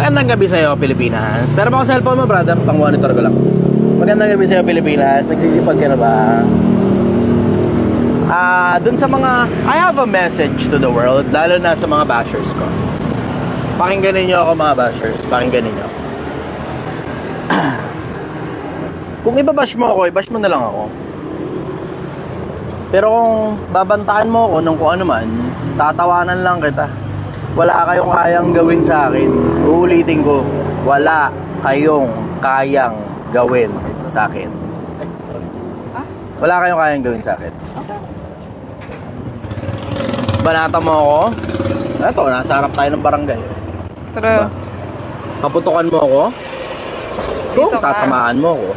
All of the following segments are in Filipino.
Magandang gabi sa'yo, Pilipinas. Pero ako cellphone mo, brother, pang monitor ko lang. Magandang gabi sa'yo, Pilipinas. Nagsisipag ka na ba? Dun sa mga, I have a message to the world, lalo na sa mga bashers ko. Pakinggan ninyo ako, mga bashers. Pakinggan ninyo. Kung ibabash mo ako, ibash mo na lang ako. Pero kung babantaan mo ako ng kung ano man, tatawanan lang kita. Wala kayong kayang gawin sa akin. Uulitin ko, wala kayong kayang gawin sa akin. Wala kayong kayang gawin sa akin. Banata mo ako. Ito, nasa harap tayo ng barangay. Tara. Paputukan mo ako. Kung tatamaan mo ako.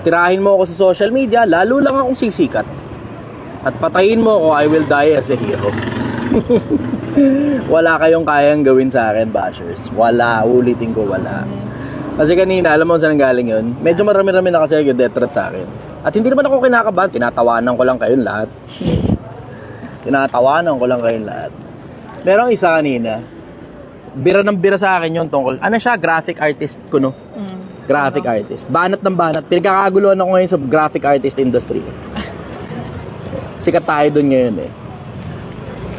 Tirahin mo ako sa social media, lalo lang akong sisikat. At patayin mo ako, I will die as a hero. Wala kayong kayang gawin sa akin, bashers. Wala, ulitin ko, wala. Kasi kanina, alam mo saan galing yun? Medyo marami-rami na kasi death threat sa akin. At hindi naman ako kinakabahan, tinatawanan ko lang kayong lahat. Tinatawanan ko lang kayong lahat. Merong isa kanina, bira ng bira sa akin yun tungkol. Ano siya? Graphic artist ko, no? Graphic artist. Banat ng banat. Pinagkakaguluhan ako ngayon sa graphic artist industry. Sikat tayo dun ngayon eh.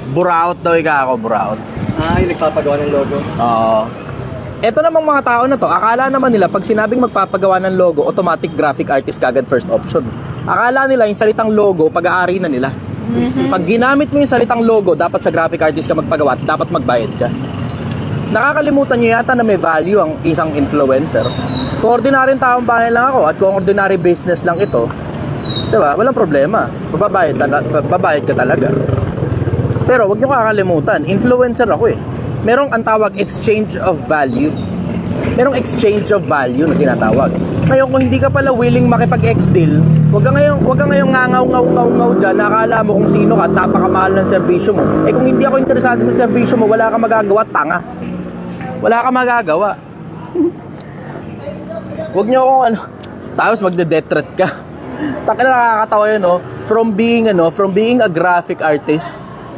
Buraot daw ako, buraot. Yung nagpapagawa ng logo. Oo. Eto namang mga tao na to, akala naman nila pag sinabing magpapagawa ng logo, automatic graphic artist kagad first option. Akala nila yung salitang logo, pag-aari na nila. Pag ginamit mo yung salitang logo, dapat sa graphic artist ka magpagawa at dapat magbayad ka. Nakakalimutan nyo yata na may value ang isang influencer. Kung ordinaryong taong bahay lang ako at kung ordinary business lang ito, diba? Walang problema. Babayad ka talaga. Pero wag nyo kakalimutan, influencer ako eh. Merong ang tawag exchange of value. Merong exchange of value na tinatawag. Ngayon kung hindi ka pala willing makipag-ex deal, wag ka ngayong ngangaw-ngaw dyan, nakakala mo kung sino ka at napakamahal ng serbisyo mo. Eh kung hindi ako interesado sa serbisyo mo, wala kang magagawa, tanga. Wala kang magagawa. Wag nyo akong tapos magde-death threat ka. Taka na nakakatawa yun, no? From being a graphic artist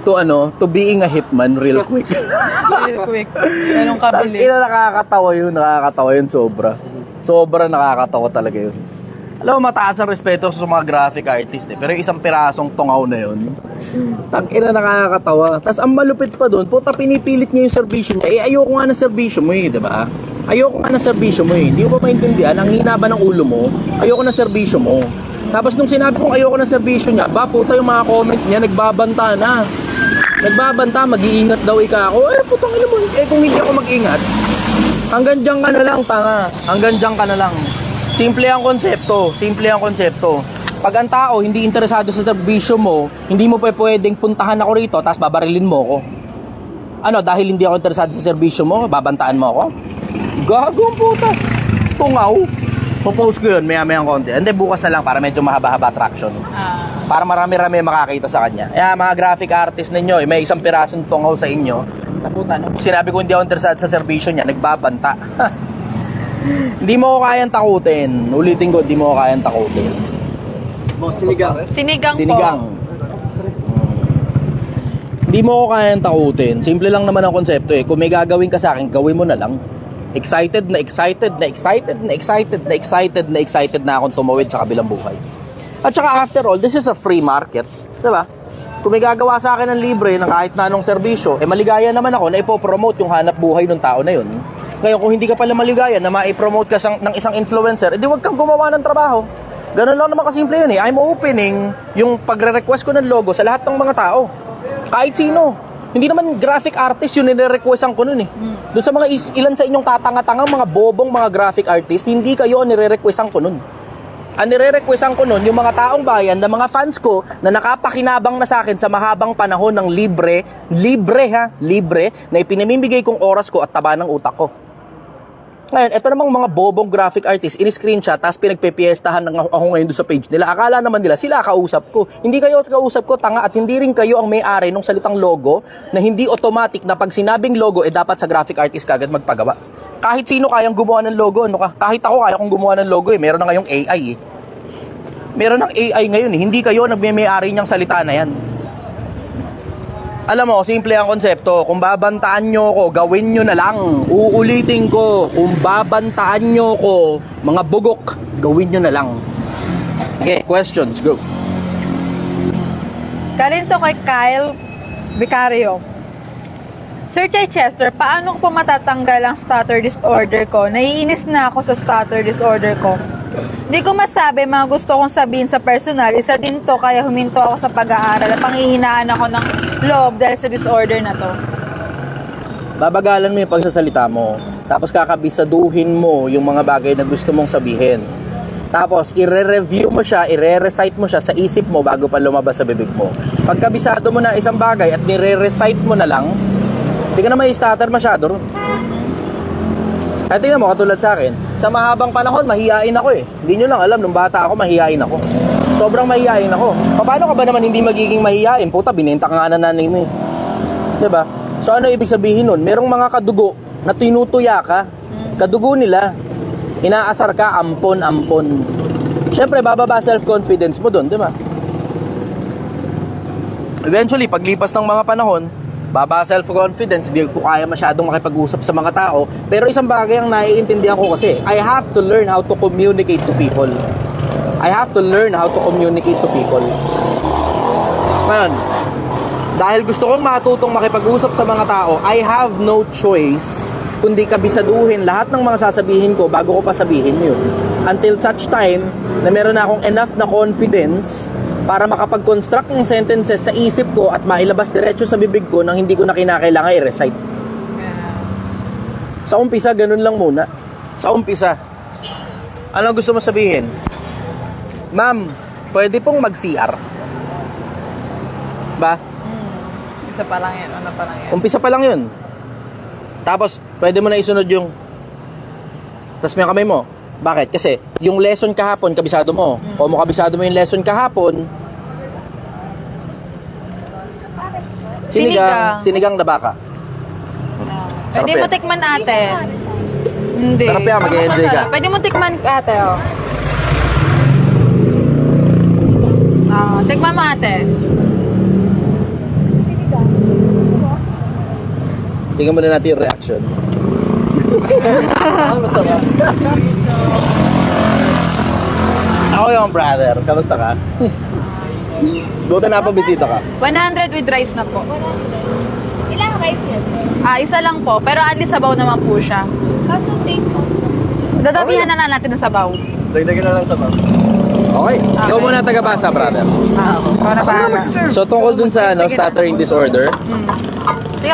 to being a hitman real quick. Real quick. Ganun kabilis. Nakakatawa yun sobra. Sobra nakakatawa talaga yun. Alam mo, mataas ang respeto sa mga graphic artist eh. Pero yung isang pirasong tungaw na yun, tangina nakakatawa. Tapos ang malupit pa doon, puta pinipilit niya yung serbisyo niya. Eh ayoko nga ng serbisyo mo eh, diba? Ayoko nga ng serbisyo mo eh. Hindi mo ba maintindihan? Ang hina ba ng ulo mo? Ayoko ng serbisyo mo. Tapos nung sinabi kong ayoko ng serbisyo niya, puta yung mga comment niya, nagbabanta na. Nagbabanta, mag-iingat daw ako. Eh, putang ina mo. Eh, kung hindi ako mag-ingat, hanggang dyan ka na lang, tanga. Hanggang dyan ka na lang. Simple ang konsepto. Pag ang tao hindi interesado sa serbisyo mo, hindi mo pa pwedeng puntahan ako rito, tapos babarilin mo ako. Ano, dahil hindi ako interesado sa serbisyo mo, babantaan mo ako? Gagong puta. Tungaw. Popost ko yun, maya-mayang konti. Hindi, bukas na lang para medyo mahaba-haba traction. Para marami-rami makakita sa kanya. Mga graphic artist ninyo, may isang pirasong tungaw sa inyo. Naputa, no? Sinabi ko hindi ako interesado sa serbisyo niya, nagbabanta. Hindi mo ko kayang takutin. Ulitin ko, hindi mo ko kayang takutin. Sinigang Sinigang. Hindi mo ko kayang takutin. Simple lang naman ang konsepto eh. Kung may gagawin ka sa akin, gawin mo na lang. Excited na akong tumawid sa kabilang buhay. At saka after all, this is a free market, diba? Kung may gagawa sa akin ng libre ng kahit na anong serbisyo, maligaya naman ako na ipopromote yung hanap buhay ng tao na yun. Ngayon kung hindi ka pala maligaya na maipromote ka ng isang influencer, edi wag kang gumawa ng trabaho. Ganun lang naman kasimple yun eh. I'm opening yung pagre-request ko ng logo sa lahat ng mga tao. Kahit sino. Hindi naman graphic artist yung nire-requestan ko nun eh. Doon sa mga ilan sa inyong tatanga-tanga, mga bobong mga graphic artist, hindi kayo ang nire-requestan ko nun. Ang nire-requestan ko nun, yung mga taong bayan na mga fans ko na nakapakinabang na sa akin sa mahabang panahon ng libre na ipinamimigay kong oras ko at taba ng utak ko. Ngayon, ito namang mga bobong graphic artist, in-screenshot, tapos pinagpipiestahan ng ako ngayon doon sa page nila. Akala naman nila, sila kausap ko. Hindi kayo kausap ko, tanga, at hindi rin kayo ang may-ari ng salitang logo na hindi automatic na pag sinabing logo, dapat sa graphic artist kagad magpagawa. Kahit sino kayang gumawa ng logo, kahit ako kaya kong gumawa ng logo meron na ngayong AI eh. Meron ng AI ngayon eh, hindi kayo nagme-may-ari niyang salita na yan. Alam mo, simple ang konsepto. Kung babantaan nyo ko, gawin nyo na lang. Uulitin ko, kung babantaan nyo ko, mga bugok, gawin nyo na lang. Okay, questions, go. Galing to kay Kyle Vicario. Sir Chichester, paano ko po matatanggal ang stutter disorder ko? Naiinis na ako sa stutter disorder ko. Hindi ko masabi mga gusto kong sabihin sa personal. Isa din to kaya huminto ako sa pag-aaral at panghihinaan ako ng loob dahil sa disorder na to. Babagalan mo yung pagsasalita mo. Tapos kakabisaduhin mo yung mga bagay na gusto mong sabihin. Tapos i-review mo siya, i-recite mo siya sa isip mo bago pa lumabas sa bibig mo. Pagkabisado mo na isang bagay at nire-recite mo na lang, hindi ka na may stutter masyado ron. At tingnan mo, katulad sa akin, sa mahabang panahon, mahihain ako eh. Hindi nyo lang alam, nung bata ako, mahihain ako. Sobrang mahihain ako. Paano ka ba naman hindi magiging mahihain? Puta, binenta ka nga na nanay mo eh. Diba? So ano ibig sabihin nun? Merong mga kadugo na tinutuya ka. Kadugo nila. Inaasar ka, ampon. Siyempre, bababa self-confidence mo dun, diba? Eventually, paglipas ng mga panahon, baba self-confidence, hindi ko kaya masyadong makipag-usap sa mga tao. Pero isang bagay ang naiintindihan ko kasi, I have to learn how to communicate to people. I have to learn how to communicate to people. Ngayon, dahil gusto kong matutong makipag-usap sa mga tao, I have no choice kundi kabisaduhin lahat ng mga sasabihin ko bago ko pa sabihin yun. Until such time na meron na akong enough na confidence para makapag-construct ng sentences sa isip ko at mailabas diretso sa bibig ko nang hindi ko na kinakailangan i-recite. Sa umpisa, ganun lang muna. Sa umpisa. Ano gusto mo sabihin? Ma'am, pwede pong mag-CR. Ba? Isa pa lang yan, ano pa lang yan. Umpisa pa lang yun. Tapos, pwede mo na isunod yung tapos may kamay mo. Bakit? Kasi, yung lesson kahapon, kabisado mo. O mo kabisado mo yung lesson kahapon, sinigang na baka. Sarap Pwede mo yan. tikman ate. Hindi. Sarap yan, mag-e-enjoy ka. Pwede mo tikman ate, oh. Tikman mo ate. Tingnan muna natin yung reaction. Masarap. Ako yung brother. Kamusta ka? Buti na pa bisita ka. 100 with rice na po. Ilang rice yan? Isa lang po, pero at least sabaw naman po siya. Kaso take off. Dadabihan na natin ng sabaw. Dagdagan na lang sa ma'am. Okay. Ikaw muna taga-basa, brother. Ikaw na bahala. So, tungkol dun sa stuttering disorder,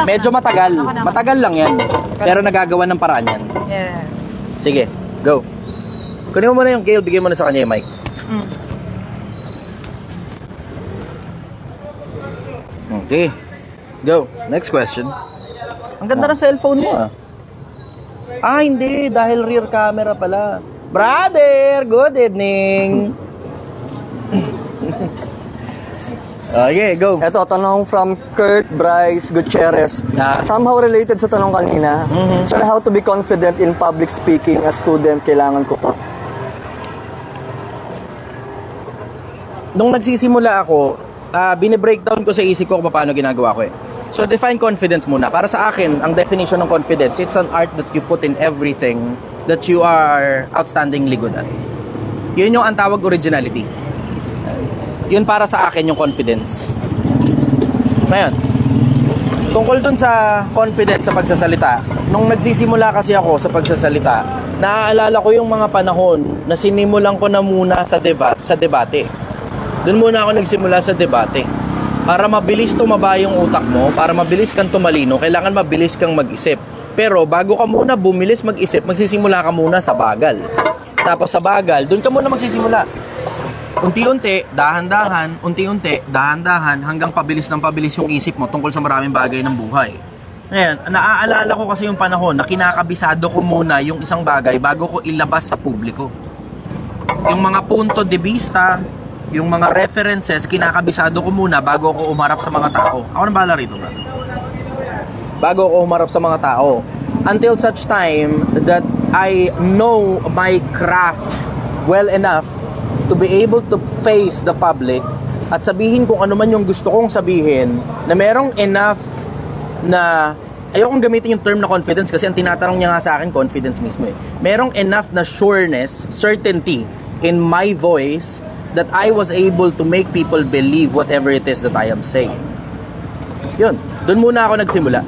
medyo matagal. Matagal lang yan. Pero nagagawa ng paraan yan. Yes. Sige, go. Kunin mo muna yung Gale, bigyan mo na sa kanya yung mic. Okay. Go. Next question. Ang ganda ng cellphone mo ah. Hindi. Dahil rear camera pala. Brother, good evening. Okay, go. Ito, tanong from Kurt Bryce Gutierrez. Somehow related sa tanong kanina. Sir, how to be confident in public speaking as student, kailangan ko pa? Nung nagsisimula ako, bine-breakdown ko sa isip ko kung paano ginagawa ko eh. So, define confidence muna. Para sa akin, ang definition ng confidence, it's an art that you put in everything that you are outstandingly good at. Yun yung ang tawag originality. Yun para sa akin yung confidence. Ngayon, tungkol dun sa confidence sa pagsasalita, nung nagsisimula kasi ako sa pagsasalita, naaalala ko yung mga panahon na sinimulan ko na muna sa debate. Doon muna ako nagsimula sa debate. Para mabilis tumaba yung utak mo, para mabilis kang tumalino, kailangan mabilis kang mag-isip. Pero bago ka muna bumilis mag-isip, magsisimula ka muna sa bagal. Tapos sa bagal, doon ka muna magsisimula. Unti-unti, dahan-dahan, hanggang pabilis ng pabilis yung isip mo tungkol sa maraming bagay ng buhay. Ngayon, naaalala ko kasi yung panahon na kinakabisado ko muna yung isang bagay bago ko ilabas sa publiko. Yung mga punto de vista, yung mga references, kinakabisado ko muna bago ako umarap sa mga tao. Ako nang bahala rito, bro. Bago ako umarap sa mga tao. Until such time that I know my craft well enough to be able to face the public at sabihin kung ano man yung gusto kong sabihin, na merong enough na, ayokong gamitin yung term na confidence kasi ang tinatanong niya nga sa akin, confidence mismo eh. Merong enough na sureness, certainty in my voice that I was able to make people believe whatever it is that I am saying. Yun, doon muna ako nagsimula.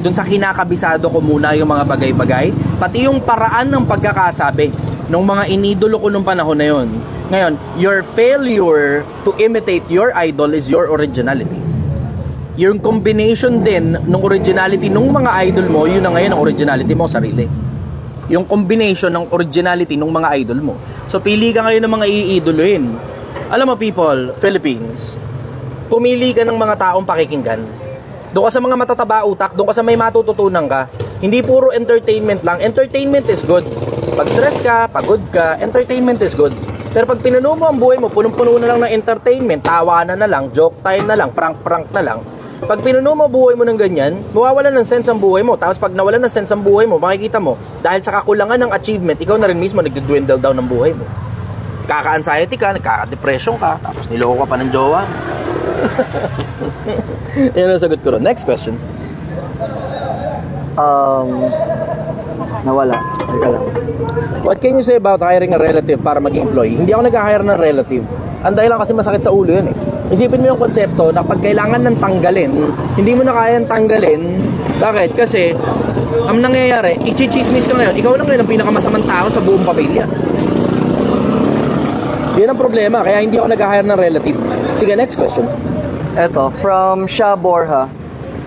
Doon sa kinakabisado ko muna yung mga bagay-bagay, pati yung paraan ng pagkakasabi ng mga inidolo ko nung panahon na yun. Ngayon, your failure to imitate your idol is your originality. Yung combination din ng originality ng mga idol mo, yun na ngayon ang originality mo sarili. Yung combination ng originality ng mga idol mo. So, pili ka ngayon ng mga iidolohin. Alam mo people, Philippines, pumili ka ng mga taong pakikinggan. Doon ka sa mga matataba utak, doon ka sa may matututunan ka. Hindi puro entertainment lang. Entertainment is good. Pag stress ka, pagod ka, entertainment is good. Pero pag pinuno mo ang buhay mo, punong-puno na lang ng entertainment, tawanan na lang, joke time na lang, prank-prank na lang. Pag pinuno mo buhay mo ng ganyan, mawawalan ng sense ang buhay mo. Tapos pag nawalan ng sense ang buhay mo, makikita mo, dahil sa kakulangan ng achievement, ikaw na rin mismo nagdudwindle down ng buhay mo. Kaka-anxiety ka, nagkaka-depression ka, tapos niloko ka pa ng jowa. Yan ang sagot ko ron. Next question. Nawala. Teka lang. What can you say about hiring a relative para maging employee? Hindi ako nag-hire ng relative. Ang dahilan kasi masakit sa ulo yun eh. Isipin mo yung konsepto na pag kailangan ng tanggalin, hindi mo na kayang tanggalin. Bakit? Kasi, ang nangyayari, ichichismis ka ngayon. Ikaw na ngayon ang pinakamasamang tao sa buong pamilya. Yun ang problema. Kaya hindi ako nag-hire ng relative. Sige, next question. Eto, from Sha Borja.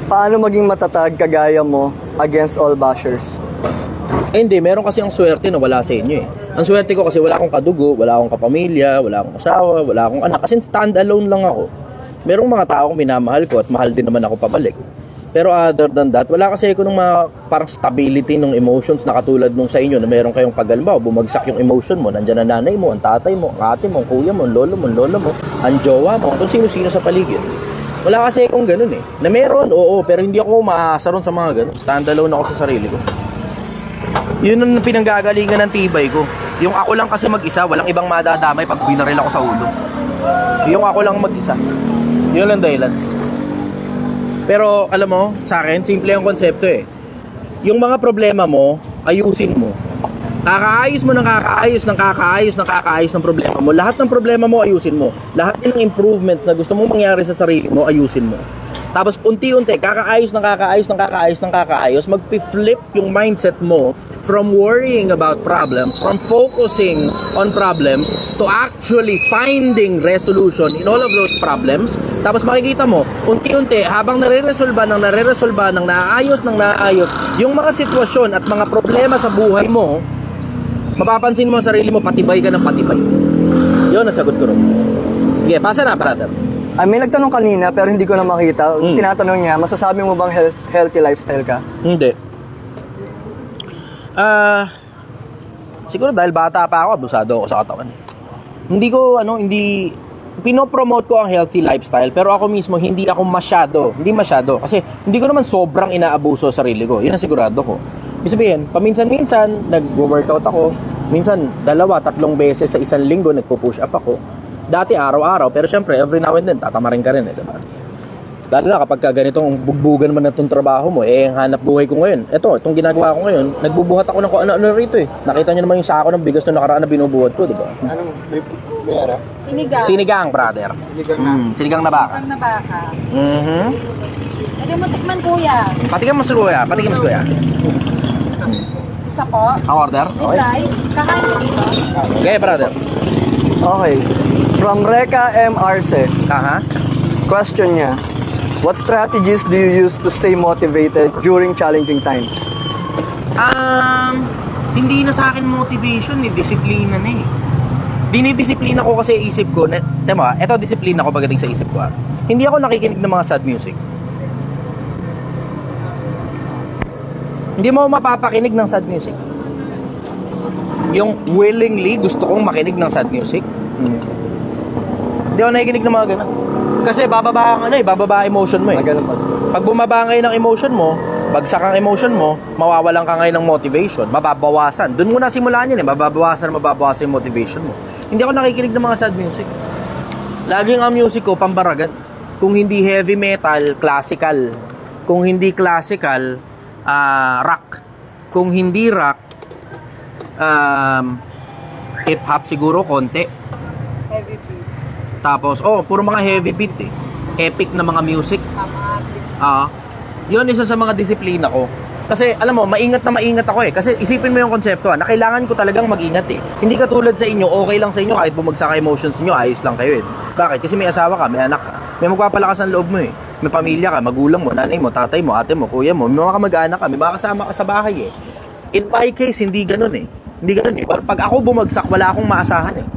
Paano maging matatag kagaya mo against all bashers? Hindi, meron kasi ang swerte na wala sa inyo eh. Ang swerte ko kasi wala akong kadugo, wala akong kapamilya, wala akong asawa, wala akong anak. Kasi stand alone lang ako. Merong mga tao kong minamahal ko at mahal din naman ako pabalik. Pero other than that, wala kasi ako ng mga parang stability ng emotions na katulad nung sa inyo na meron kayong pag-albaw, bumagsak yung emotion mo, nandiyan ang nanay mo, ang tatay mo, ang ate mo, ang kuya mo, ang lolo mo, ang lola mo, ang jowa mo, kung sino-sino sa paligid. Wala kasi akong ganun eh. Na meron, oo, pero hindi ako maasa ron sa mga ganun. Stand alone ako sa sarili ko. Yun ang pinanggagalingan ng tibay ko. Yung ako lang kasi mag-isa, walang ibang madadamay pag binaril ako sa ulo. Yung ako lang mag-isa. Yun lang dahilan. Pero alam mo, sa akin, simple ang konsepto eh. Yung mga problema mo, ayusin mo. Kakaayos mo ng kakaayos ng problema mo. Lahat ng problema mo, ayusin mo. Lahat ng improvement na gusto mong mangyari sa sarili mo, ayusin mo. Tapos unti-unti, kakaayos, magpi-flip yung mindset mo from worrying about problems, from focusing on problems, to actually finding resolution in all of those problems. Tapos makikita mo, unti-unti, habang nare-resolba, naayos, yung mga sitwasyon at mga problema sa buhay mo, mapapansin mo sa sarili mo, patibay ka ng patibay. Yun ang sagot ko rin. Sige, pasa na, brother. May nagtanong kanina pero hindi ko na makita. Tinatanong niya, masasabi mo bang healthy lifestyle ka? Hindi. Siguro dahil bata pa ako, abusado ako sa katawan. Hindi pinopromote ko ang healthy lifestyle, pero ako mismo hindi masyado. Kasi hindi ko naman sobrang inaabuso sa sarili ko. Yun ang sigurado ko. Ibig sabihin, paminsan-minsan, nag-workout ako. Minsan, 2-3 beses sa isang linggo, nagpo-push up ako. Dati araw-araw, pero syempre, every now and then, tatamarin ka rin eh, diba? Lalo na kapag ganitong bugbugan man na itong trabaho mo, ang hanap buhay ko ngayon. Itong ginagawa ko ngayon, nagbubuhat ako ng ano rito eh. Nakita nyo naman yung sako ng bigas na nakaraan na binubuhat ko, diba? Anong Sinigang. Sinigang, brother. Sinigang na baka. Sinigang na baka. Pwede mo tikman, kuya. Patikim mo si kuya. Isa po. Ang order? With rice. Kakain mo dito. Okay, brother. Okay. From Reka M. Arce. Aha. Question niya, what strategies do you use to stay motivated during challenging times? Hindi na sa akin motivation, disiplina na eh. Dinidisiplina ko kasi isip ko, ito disiplina ko pagdating sa isip ko. Hindi ako nakikinig ng mga sad music. Hindi mo mapapakinig ng sad music. Yung willingly gusto kong makinig ng sad music. Hindi ako nakikinig ng mga ganun. Kasi bababa emotion mo eh. Pag bumaba ngayon ng emotion mo, bagsak ang emotion mo, mawawalan ka ngayon ng motivation, mababawasan. Doon muna simulan yan eh, mababawasan yung motivation mo. Hindi ako nakikinig ng mga sad music. Laging ang music ko, pambaragat. Kung hindi heavy metal, classical. Kung hindi classical, rock. Kung hindi rock, hip-hop siguro, konti. Heavy beat. Tapos, puro mga heavy beat eh. Epic na mga music. Tama. Yun isa sa mga disiplina ko. Kasi, alam mo, maingat na maingat ako eh. Kasi isipin mo yung konsepto na kailangan ko talagang mag-ingat eh. Hindi katulad sa inyo, okay lang sa inyo kahit bumagsak ang emotions niyo, ayos lang kayo eh. Bakit? Kasi may asawa ka, may anak ka. May magpapalakas ang loob mo eh. May pamilya ka, magulang mo, nanay mo, tatay mo, ate mo, kuya mo, may mga kamag-anak ka, may mga kasama ka sa bahay eh. In my case, hindi ganun eh. Hindi ganun eh. Pag ako bumagsak, wala akong maasahan eh.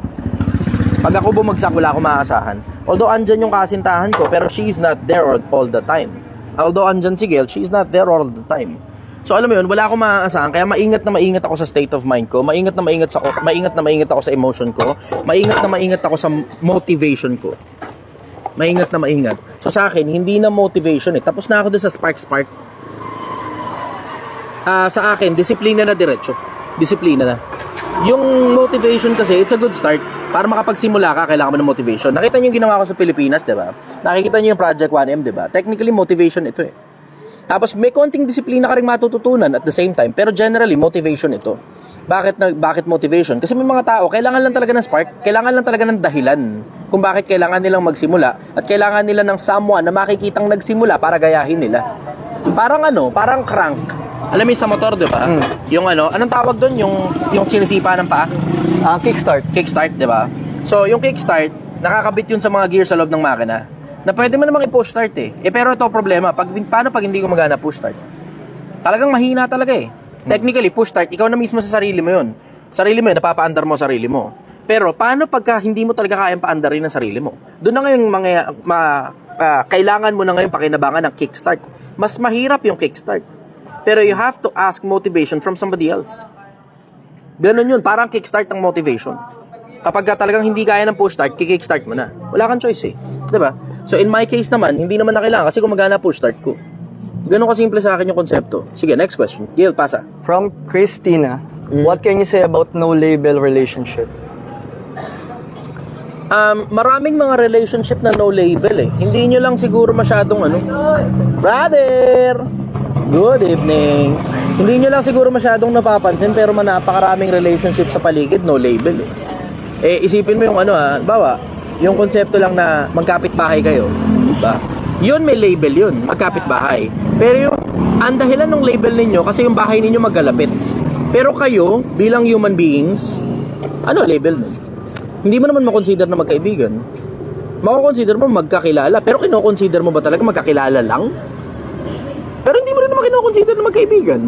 Pag ako bumagsak, wala akong maasahan. Although andyan yung kasintahan ko, pero she's not there all the time. Although andyan si Gail, she's not there all the time. So alam mo yun, wala akong maaasahan, kaya maingat na maingat ako sa state of mind ko, maingat na maingat ako sa emotion ko, maingat na maingat ako sa motivation ko. Maingat na maingat. So sa akin, hindi na motivation eh. Tapos na ako dun sa spark. Sa akin, disiplina na diretso. Disiplina na. Yung motivation kasi, it's a good start. Para makapagsimula ka, kailangan mo ng motivation. Nakita niyo yung ginawa ko sa Pilipinas, di ba? Nakikita niyo yung Project 1M, di ba? Technically, motivation ito eh. Tapos may konting disiplina ka rin matututunan at the same time, pero generally motivation ito. Bakit motivation? Kasi may mga tao kailangan lang talaga ng spark, kailangan lang talaga ng dahilan kung bakit kailangan nilang magsimula at kailangan nila ng someone na makikitang nagsimula para gayahin nila. Parang crank. Alam mo sa motor, 'di ba? Yung anong tawag doon, yung sinisipa ng paa? Kickstart. Kickstart, 'di ba? So, yung kickstart, nakakabit yun sa mga gear sa loob ng makina. Na pwede mo namang i-push start eh. Pero ito problema, paano pag hindi gumagana push start? Talagang mahina talaga eh. Technically, push start, ikaw na mismo sa sarili mo yun. Sarili mo yun, napapaandar mo sarili mo. Pero paano pagka hindi mo talaga kayang paandarin ang sarili mo? Doon na ngayon kailangan mo na ngayon pakinabangan ng kickstart. Mas mahirap yung kickstart. Pero you have to ask motivation from somebody else. Ganun yun, parang kickstart ang motivation. Kapag talagang hindi kaya ng push start, kickstart mo na. Wala kang choice eh. 'Di ba? So in my case naman, hindi naman na kailangan kasi gumagana push start ko. Ganun kasimple sa akin yung konsepto. Sige, next question. Gail, pasa. From Christina, what can you say about no-label relationship? Maraming mga relationship na no label eh. Hindi nyo lang siguro masyadong Brother! Good evening. Hindi nyo lang siguro masyadong napapansin pero napakaraming relationship sa paligid no label eh. Isipin mo yung bawa, yung konsepto lang na magkapit-bahay kayo, diba? Yun may label yun, magkapit-bahay. Pero yung ang dahilan ng label ninyo kasi yung bahay ninyo magkalapit. Pero kayo bilang human beings, label nun? Hindi mo naman makonsider na magkaibigan. Mako-consider mo magkakilala, pero kino-consider mo ba talaga magkakilala lang? Pero hindi mo rin naman kino-consider na magkaibigan.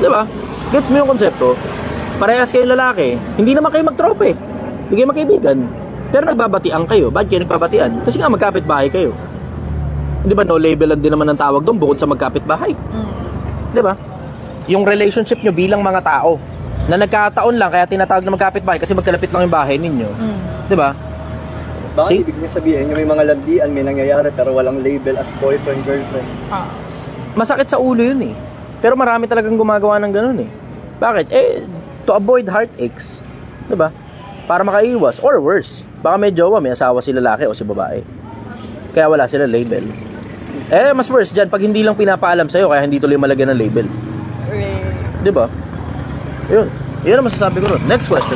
Diba? Gets mo yung konsepto? Parehas kayong lalaki, hindi naman kayo magtrope eh. Hindi kayo magkaibigan. Pero nagbabatian kayo. Bakit kayo nagbabatian? Kasi nga magkapit-bahay kayo. Di ba no label lang din naman ang tawag doon bukod sa magkapit-bahay? Di ba? Yung relationship nyo bilang mga tao na nagkataon lang kaya tinatawag na magkapit-bahay kasi magkalapit lang yung bahay ninyo. Di ba? Baka ibig niya sabihin yung may mga landian, may nangyayari pero walang label as boyfriend, girlfriend. Masakit sa ulo yun eh. Pero marami talagang gumagawa ng ganun eh. Bakit? To avoid heartaches. Di ba? Para makaiwas or worse, baka may jowa, may asawa si lalaki o si babae. Kaya wala sila label. Mas worse dyan pag hindi lang pinapaalam sa'yo kaya hindi tuloy malagyan ng label. Diba? Yun ang masasabi ko ron. Next question.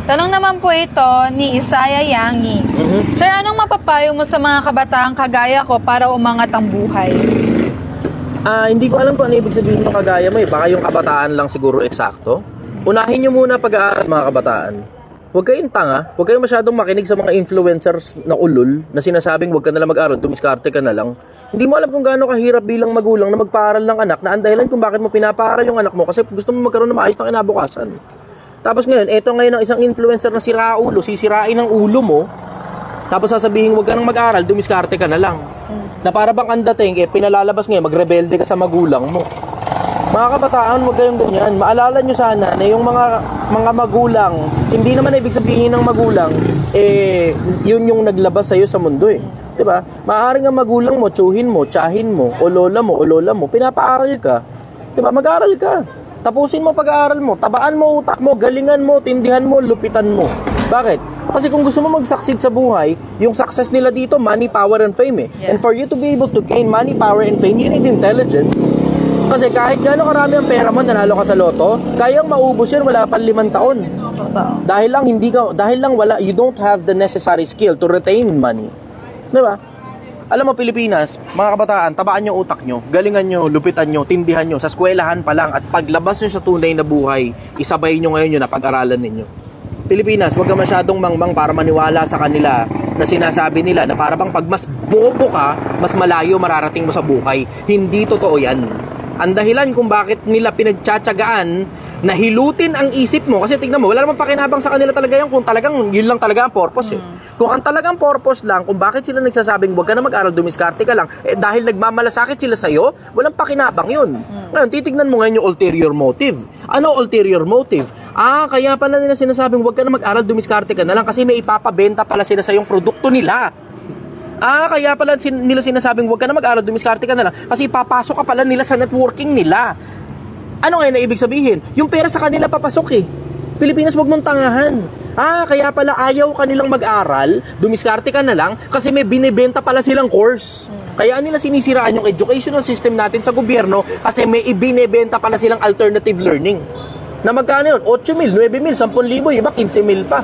Tanong naman po ito ni Isaya Yangi. Sir, anong mapapayo mo sa mga kabataang kagaya ko para umangat ang buhay? Hindi ko alam kung ano ibig sabihin ng kagaya mo eh. Baka yung kabataan lang siguro eksakto. Unahin nyo muna pag-aaral mga kabataan. Huwag kayong tanga, huwag kayong masyadong makinig sa mga influencers na ulul na sinasabing huwag ka nalang mag-aral, tumiskarte ka na lang. Hindi mo alam kung gaano kahirap bilang magulang na magpaaral ng anak na ang dahilan kung bakit mo pinapaaral yung anak mo kasi gusto mo magkaroon ng maayos na kinabukasan. Tapos ngayon, eto ngayon ang isang influencer na sira ulo, sisirain ang ulo mo, tapos sasabihin huwag ka nang mag-aral, tumiskarte ka na lang. Na para bang ang dating, pinalalabas ngayon, magrebelde ka sa magulang mo. Mga kabataan, huwag kayong ganyan. Maalala nyo sana na yung mga magulang, hindi naman ibig sabihin ng magulang, yun yung naglabas sa'yo sa mundo eh. Diba? Maaaring ang magulang mo, tsuhin mo, tsahin mo, o lola mo, pinapaaral ka. Diba? Mag-aaral ka. Tapusin mo pag-aaral mo, tabaan mo utak mo, galingan mo, tindihan mo, lupitan mo. Bakit? Kasi kung gusto mo mag-succeed sa buhay, yung success nila dito, money, power, and fame eh. Yeah. And for you to be able to gain money, power, and fame, you need intelligence. Kasi kahit gaano karami ang pera mo, nanalo ka sa loto, kayang maubos yan, wala pang 5 taon. Totoo. Dahil lang wala, you don't have the necessary skill to retain money. Di ba? Alam mo, Pilipinas, mga kabataan, tabaan nyo utak nyo, galingan nyo, lupitan nyo, tindihan nyo, sa eskwelahan pa lang, at paglabas nyo sa tunay na buhay, isabay nyo ngayon yun na pag-aralan ninyo. Pilipinas, huwag ka masyadong mangmang para maniwala sa kanila na sinasabi nila na para bang pag mas bobo ka, mas malayo mararating mo sa buhay. Hindi totoo yan. Ang dahilan kung bakit nila pinagtsatsagaan na hilutin ang isip mo, kasi tignan mo, wala namang pakinabang sa kanila talaga yan kung talagang yun lang talaga ang purpose eh. Kung ang talagang purpose lang, kung bakit sila nagsasabing huwag ka na mag-aral, dumiskarte ka lang, dahil nagmamalasakit sila sa'yo, walang pakinabang yun. Ngayon, titignan mo ngayon yung ulterior motive. Ano ulterior motive? Kaya pala nila sinasabing huwag ka na mag-aral, dumiskarte ka na lang kasi may ipapabenta pala sila sa yung produkto nila. Kaya pala nila sinasabing huwag ka na mag-aral, dumiskarte ka na lang kasi papasok ka pala nila sa networking nila. Ano ngayon na ibig sabihin? Yung pera sa kanila papasok eh. Pilipinas, huwag mong tangahan. Kaya pala ayaw kanilang mag-aral, dumiskarte ka na lang kasi may binibenta pala silang course. Kaya nila sinisiraan yung educational system natin sa gobyerno kasi may ibinebenta pala silang alternative learning. Na magkano yun? 8,000, 9,000, 10,000, iba 15,000 pa.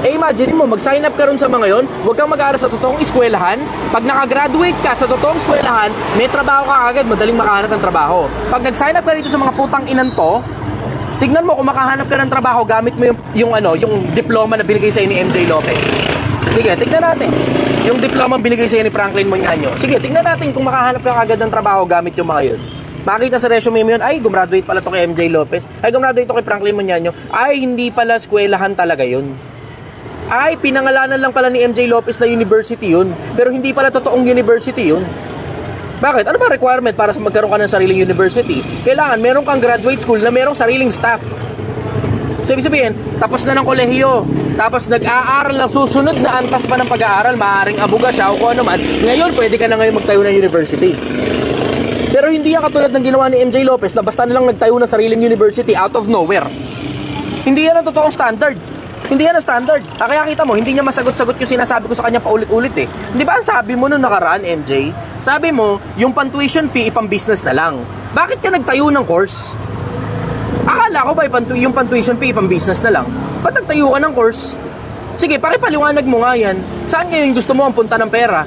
Imagine mo, mag-sign up ka ron sa mga yon, huwag kang mag-aaral sa totoong eskwelahan. Pag nakagraduate ka sa totoong eskwelahan, may trabaho ka agad, madaling makahanap ng trabaho. Pag nag-sign up ka rito sa mga putang inan to, tignan mo kung makahanap ka ng trabaho, gamit mo yung diploma na binigay sa'yo ni MJ Lopez. Sige, tignan natin. Yung diploma binigay sa'yo ni Franklin Moñaño. Sige, tignan natin kung makahanap ka agad ng trabaho gamit yung mga yun. Makita sa resume mo yun, ay, gumraduate pala to kay MJ Lopez. Ay, gumraduate to kay Franklin Moñaño. Ay, hindi pala eskwelahan talaga yun. Ay, pinangalanan lang pala ni MJ Lopez na university yun. Pero hindi pala totoong university yun. Bakit? Ano ba requirement para magkaroon ka ng sariling university? Kailangan meron kang graduate school na merong sariling staff. So, ibig sabihin, tapos na ng kolehiyo, tapos nag-aaral ng susunod na antas pa ng pag-aaral, maaaring abuga siya o kung ano man, ngayon pwede ka na ngayon magtayo ng university. Pero hindi yan katulad ng ginawa ni MJ Lopez na basta na lang nagtayo ng sariling university out of nowhere. Hindi yan ang totoong standard. Hindi yan ang standard. Kaya kita mo, hindi niya masagot-sagot yung sinasabi ko sa kanya paulit-ulit eh. Di ba ang sabi mo nung nakaraan, MJ? Sabi mo, yung pan-tuition fee, ipang-business na lang. Bakit ka nagtayo ng course? Akala ko ba yung pan-tuition fee, ipang-business na lang? Ba't nagtayo ka ng course? Sige, pakipaliwanag mo nga yan. Saan ngayon gusto mo ang punta ng pera?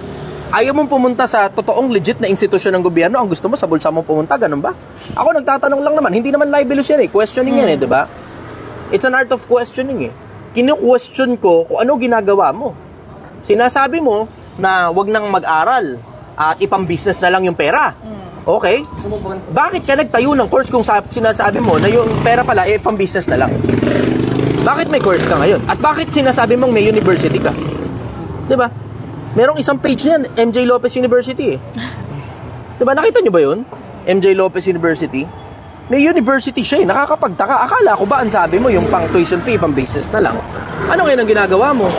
Ayaw mong pumunta sa totoong legit na institusyon ng gobyerno, ang gusto mo sa bulsa mong pumunta, ganun ba? Ako nagtatanong lang naman, hindi naman libelous yan eh. Questioning yan eh, di ba? It's an art of questioning eh. Kinu-question ko kung ano ginagawa mo. Sinasabi mo na wag nang mag-aral at ipang-business na lang yung pera. Okay? Bakit ka nagtayo ng course kung sinasabi mo na yung pera pala pang-business na lang? Bakit may course ka ngayon? At bakit sinasabi mong may university ka? Diba? Merong isang page niyan, MJ Lopez University eh. Diba? Nakita nyo ba yun? MJ Lopez University? May university siya eh, nakakapagtaka. Akala ko ba ang sabi mo yung pang tuition fee, pang business na lang? Ano ngayon ang ginagawa mo?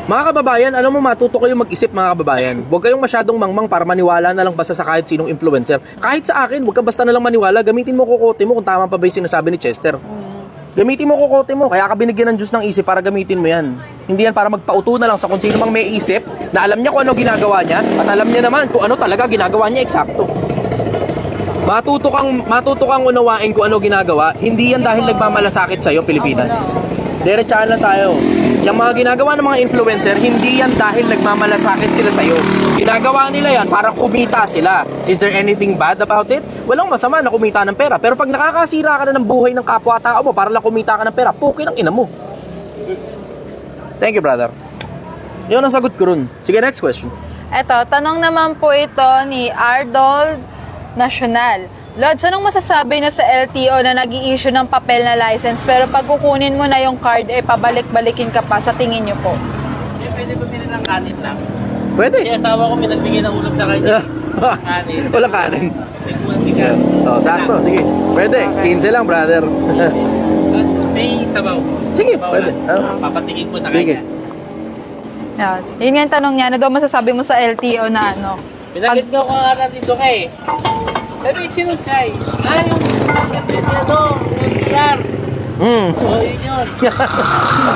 Mga kababayan, alam mo, matuto kayong mag-isip mga kababayan. Huwag kayong masyadong mangmang para maniwala na lang basta sa kahit sinong influencer. Kahit sa akin, huwag ka basta na lang maniwala. Gamitin mo kukote mo kung tama pa ba yung sinasabi ni Chester. Gamitin mo kukote mo, kaya ka binigyan ng Diyos ng isip para gamitin mo yan. Hindi yan para magpauto na lang sa kung sino mang may isip na alam niya kung ano ginagawa niya at alam niya naman kung ano talaga ginagawa niya eksakto. Matuto kang unawain kung ano ginagawa, hindi yan dahil nagmamalasakit sa'yo, Pilipinas. Diretsahan lang tayo. Yung mga ginagawa ng mga influencer, hindi yan dahil nagmamalasakit sila sa'yo. Ginagawa nila yan para kumita sila. Is there anything bad about it? Walang masama na kumita ng pera. Pero pag nakakasira ka na ng buhay ng kapwa-tao mo para lang kumita ka ng pera, pukin ang ina mo. Thank you, brother. Yun ang sagot ko ron. Sige, next question. Eto, tanong naman po ito ni Arnold National. Lods, anong masasabi na sa LTO na nag-i-issue ng papel na license pero pag kukunin mo na yung card, pabalik-balikin ka pa, sa tingin nyo po? Pwede ba bilhin ng kanin lang? Pwede. Kasi asawa ko may nagbigay ng ulam sa kanya. Kanin. Walang kanin. Nagbuwan ka. Sakto. Sige. Pwede. 15 lang, brother. May sabaw. Sige, Sabaw pwede. lang. Papatikin po sa Sige. kanya. Yun nga yung tanong niya, ano daw masasabi mo sa LTO na ano? Pinagit ko ka nga dito kay. Sabi, sino siya? Yung MCR. Oo, yun yun.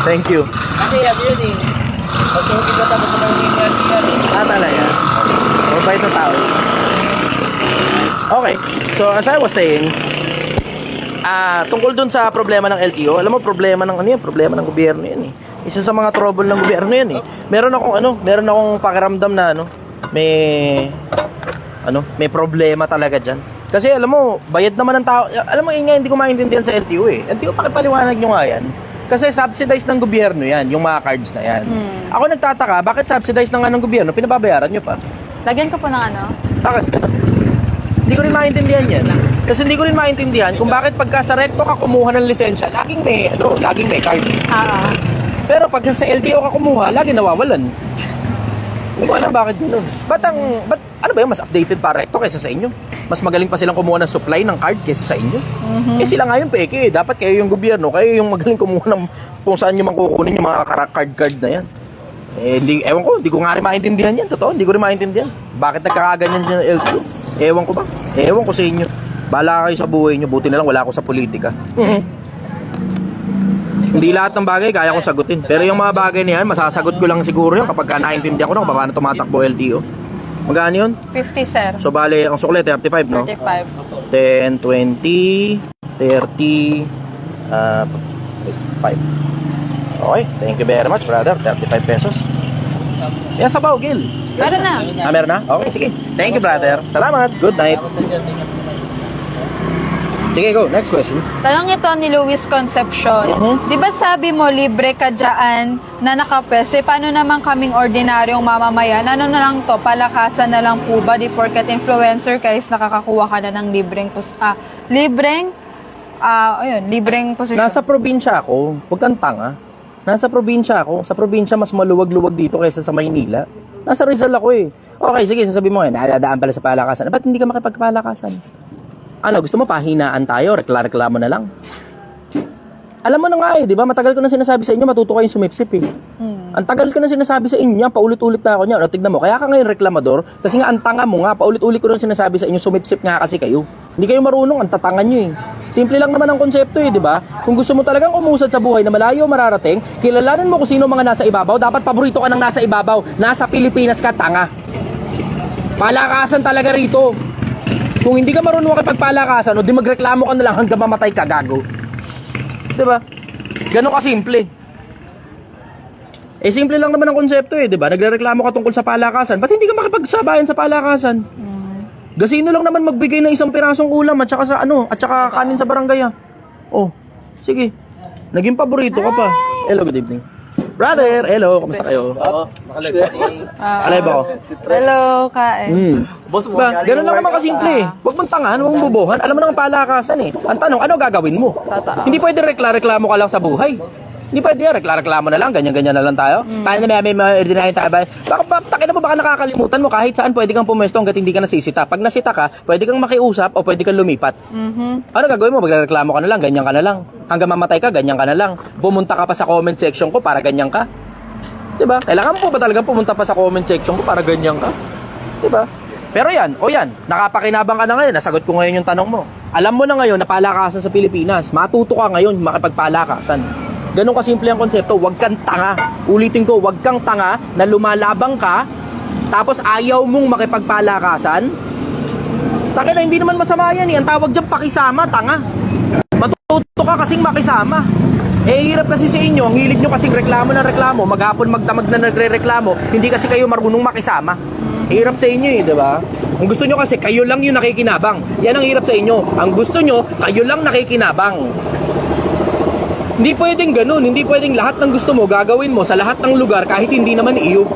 Thank you. Kasi ano yun eh. Pagsukin ko tapos ng ingat yan eh. Talaga. Mabait na tao. Okay. So, as I was saying, tungkol dun sa problema ng LTO, alam mo, problema ng ano yan, problema ng gobyerno yan eh. Isa sa mga trouble ng gobyerno yan eh. Meron akong pakiramdam na may problema talaga dyan. Kasi alam mo, bayad naman ng tao. Alam mo, hindi ko maintindihan sa LTO eh. LTO, pakipaliwanag nyo nga yan. Kasi subsidized ng gobyerno yan, yung mga cards na yan. Ako nagtataka, bakit subsidized ng gobyerno, pinababayaran nyo pa? Lagyan ko po ng ano? Bakit? Hindi ko rin maintindihan yan. Kasi hindi ko rin maintindihan kung bakit pagka sa recto ka kumuha ng lisensya, laging may card. Pero pag sa LTO ka kumuha, lagi nawawalan. Hindi ko alam bakit gano'n. Ba't ano ba yung mas updated pa recto kaysa sa inyo? Mas magaling pa silang kumuha ng supply ng card kaysa sa inyo? Eh sila nga yung peke eh. Dapat kayo yung gobyerno, kayo yung magaling kumuha ng kung saan nyo makukunin yung mga card na yan. Hindi ko nga rin maintindihan yan. Totoo, hindi ko rin maintindihan. Bakit nagkakaganyan dyan ng LTO? Ewan ko ba? Ewan ko sa inyo. Bahala kayo sa buhay nyo. Buti na lang wala ako sa politika. Hindi lahat ng bagay kaya kong sagutin. Pero yung mga bagay na yan, masasagot ko lang siguro yun kapag naintindihan ko na kung paano tumatakbo LTO. Magkano yun? 50, sir. So, bale, ang sukle, 35, no? 35. 10, 20, 30, 5. Okay, thank you very much, brother. 35 pesos. Yan, sabaw, Gil. Meron na. Meron na? Okay, sige. Thank you, brother. Salamat. Good night. Sige, go. Next question. Tanong ito ni Luis Concepcion. Di ba sabi mo libre ka dyan na nakapwesto? Paano naman kaming ordinaryong mamamayan? Ano na lang to? Palakasan na lang po ba? Di porket influencer guys, nakakakuha ka na ng libreng posisyon. Nasa probinsya ako. Huwag kang tanga. Nasa probinsya ako. Sa probinsya, mas maluwag-luwag dito kaysa sa Maynila. Nasa Rizal ako eh. Okay, sige, sasabihin mo nadadaan pala sa palakasan. Ba't hindi ka makipagpalakasan? Ano, gusto mo pahinaan tayo? Reklamo na lang. Alam mo na nga eh, di ba? Matagal ko na sinasabi sa inyo, matuto kayong sumipsip eh. Ang tagal ko na sinasabi sa inyo, paulit-ulit na ako niya. Tignan mo, kaya ka ngayon reklamador, kasi nga ang tanga mo nga, paulit-ulit ko na sinasabi sa inyo, sumipsip nga kasi kayo. Hindi kayo marunong, ang tatangan nyo eh. Simple lang naman ang konsepto eh, di ba? Kung gusto mo talagang umusad sa buhay na malayo mararating, kilalanin mo kung sino mga nasa ibabaw, dapat paborito ka ng nasa ibabaw. Nasa Pilipinas ka, tanga. Palakasan talaga rito. Kung hindi ka marunong makipagpalakasan, o di magreklamo ka na lang hanggang mamatay ka, gago. Diba? Ganon ka simple. Simple lang naman ang konsepto eh, diba? Nagrereklamo ka tungkol sa palakasan. Ba't hindi ka makipagsabayan sa palakasan? Gasino lang naman magbigay ng isang pirasong ulam at saka kanin sa barangay ah. Oh, sige. Naging paborito ka pa. Hello, good evening. Brother, hello, kamusta kayo? Alive ako. Hello, kain. Boss mo, ganun lang naman kasimple eh. Huwag mong tangahan, huwag mong bubuhan. Alam mo nang palakasan eh. Ang tanong, ano gagawin mo? Totoo. Hindi pwede reklamo ka lang sa buhay. Hindi pwede yan, reklamo na lang, ganyan-ganyan na lang tayo. Paano na may mga ordinary tayo ba? Takin mo, baka nakakalimutan mo, kahit saan pwede kang pumesto hanggat hindi ka nasisita. Pag nasita ka, pwede kang makiusap o pwede kang lumipat. Ano gagawin mo? Magreklamo ka na lang, ganyan ka na lang. Hanggang mamatay ka, ganyan ka na lang. Pumunta ka pa sa comment section ko para ganyan ka. Diba? Kailangan mo ba talagang pumunta pa sa comment section ko para ganyan ka? Diba? Pero yan, nakapakinabang ka na ngayon, nasagot ko ngayon yung tanong mo. Alam mo na ngayon na palakasan sa Pilipinas, matuto ka ngayon makipagpalakasan. Ganun kasimple ang konsepto, huwag kang tanga. Ulitin ko, huwag kang tanga na lumalabang ka, tapos ayaw mong makipagpalakasan. Taka na, hindi naman masama yan eh. Ang tawag dyan, pakisama, tanga. Matuto ka kasing makisama. Hirap kasi sa inyo, ang hilig nyo kasing reklamo na reklamo, maghapon magdamag na nagre-reklamo, hindi kasi kayo marunong makisama. Hirap sa inyo eh, di ba? Ang gusto nyo kasi, kayo lang yung nakikinabang. Yan ang hirap sa inyo. Ang gusto nyo, kayo lang nakikinabang. Hindi pwedeng ganun, hindi pwedeng lahat ng gusto mo gagawin mo sa lahat ng lugar kahit hindi naman iyo.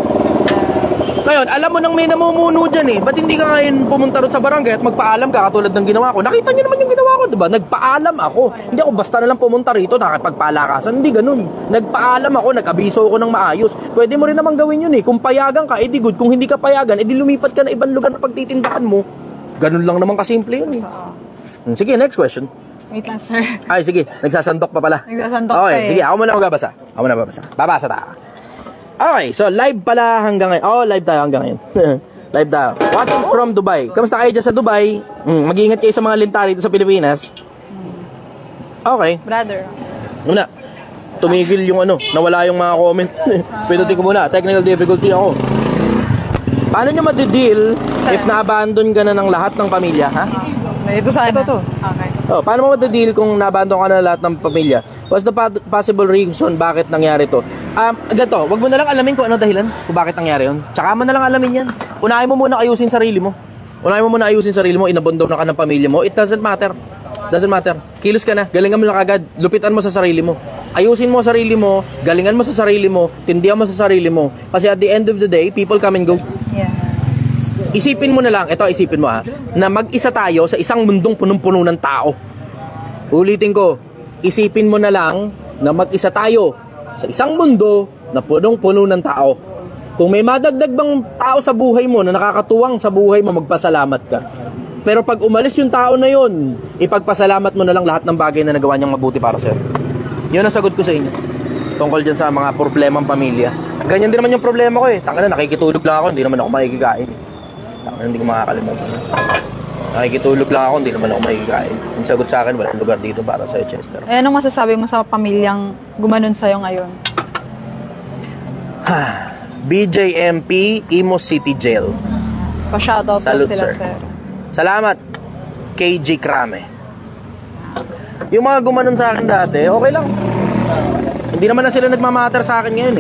Ngayon, alam mo nang may namumuno dyan eh. Ba't hindi ka ngayon pumunta ron sa barangay at magpaalam ka katulad ng ginawa ko? Nakita niyo naman yung ginawa ko, diba? Nagpaalam ako. Hindi ako basta na lang pumunta rito nakipagpalakasan. Hindi ganun. Nagpaalam ako, nag-abiso ako ng maayos. Pwede mo rin naman gawin yun eh. Kung payagan ka, edi good. Kung hindi ka payagan, edi lumipat ka na ibang lugar na pagtitindahan mo. Ganun lang naman kasimple yun eh. Sige, next question. Wait lang, sir. Ay, sige. Nagsasandok pa pala. Nagsasandok okay, pa eh. Sige, ako muna magbabasa. Babasa ta. Okay, so live pala hanggang ngayon. Live tayo hanggang ngayon. Live tayo. Watching from Dubai. Kamusta kayo dyan sa Dubai? Mag-iingat kayo sa mga linta rito sa Pilipinas. Okay. Brother. Muna, tumigil yung nawala yung mga comment. Pinutin ko muna, technical difficulty ako. Paano nyo madideal if na-abandon ka na ng lahat ng pamilya, ha? Ito sana. Ito. Okay. Paano mo madideal kung na-abandon ka na lahat ng pamilya? What's the possible reason bakit nangyari to? Ganito, wag mo na lang alamin kung ano dahilan, kung bakit nangyari yun. Tsaka mo na lang alamin yan. Unahin mo muna ayusin sarili mo. Inabandon na ka ng pamilya mo. It doesn't matter. Kilos ka na, galingan mo na kagad, lupitan mo sa sarili mo. Ayusin mo sarili mo, galingan mo sa sarili mo, tindihan mo sa sarili mo. Kasi at the end of the day, people come and go. Yeah. Isipin mo na lang, isipin mo na mag-isa tayo sa isang mundong punong-puno ng tao. Ulitin ko, isipin mo na lang na mag-isa tayo sa isang mundo na punong-puno ng tao. Kung may madagdag bang tao sa buhay mo na nakakatuwang sa buhay mo, magpasalamat ka. Pero pag umalis yung tao na yun, ipagpasalamat mo na lang lahat ng bagay na nagawa niyang mabuti para sa'yo. Yun ang sagot ko sa inyo. Tungkol dyan sa mga problemang pamilya. Ganyan din naman yung problema ko Tangina, nakikitulog lang ako, hindi naman ako makikikain. Tangina, hindi ko makakalimutan. Nakikitulog lang ako, hindi naman ako makikikain. Yung sagot sa akin, walang lugar dito para sa'yo, Chester. Anong masasabi mo sa pamilyang gumanon sa'yo ngayon? BJMP, Imus City Jail. Pa-shoutout Salute, sila, sir. sir. Salamat, KG Krame. Yung mga gumanon sa akin dati, okay lang. Hindi naman na sila nagmamatter sa akin ngayon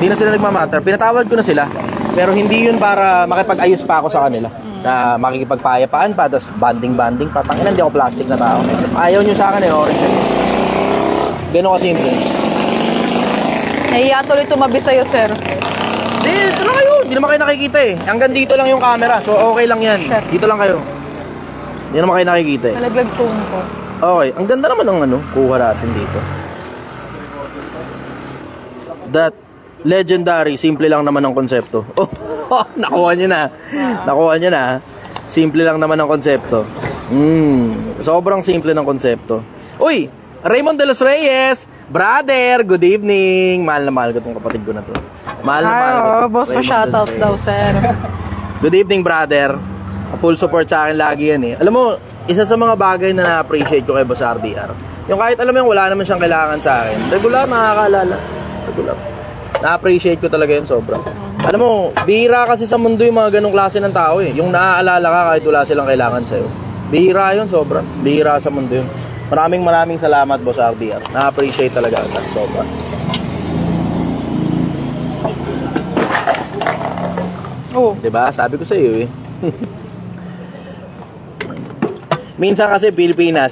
Hindi na sila nagmamatter. Pinatawad ko na sila. Pero hindi yun para makipag-ayos pa ako sa kanila. Na makikipagpayapaan pa, tapos banding-banding pa. Tangina, hindi ako plastic na tao. Ayaw nyo sa akin orange. Ganun kasimple. Nahiya tuloy tumabi sa'yo, sir. Hindi, ito lang kayo. Hindi naman kayo nakikita Hanggang dito lang yung camera. So okay lang yan. Sir. Dito lang kayo. Hindi naman kayo nakikita Nalaglag phone ko. Okay, ang ganda naman ng kuha natin dito. That legendary, simple lang naman ang konsepto. Oh, nakuha niyo na. Nakuha niyo na. Simple lang naman ang konsepto. Sobrang simple ng konsepto. Uy, Raymond de los Reyes, brother, good evening. Mahal na mahal ko tong kapatid ko na to. Mahal na mahal ko. Boss pa shoutout daw, sir. Good evening, brother. Full support sa akin lagi yan Alam mo, isa sa mga bagay na na-appreciate ko kay Boss RDR, yung kahit alam mo yung wala naman siyang kailangan sa akin, regular nakakaalala. Regular. Na-appreciate ko talaga yun sobra. Alam mo, bihira kasi sa mundo yung mga ganong klase ng tao Yung naaalala ka kahit wala silang kailangan sa'yo. Bihira yun sobra. Bihira sa mundo yun. Maraming salamat, Boss RDR. Na-appreciate talaga ito sobra. Oh. Diba? Sabi ko sa iyo Minsan kasi Pilipinas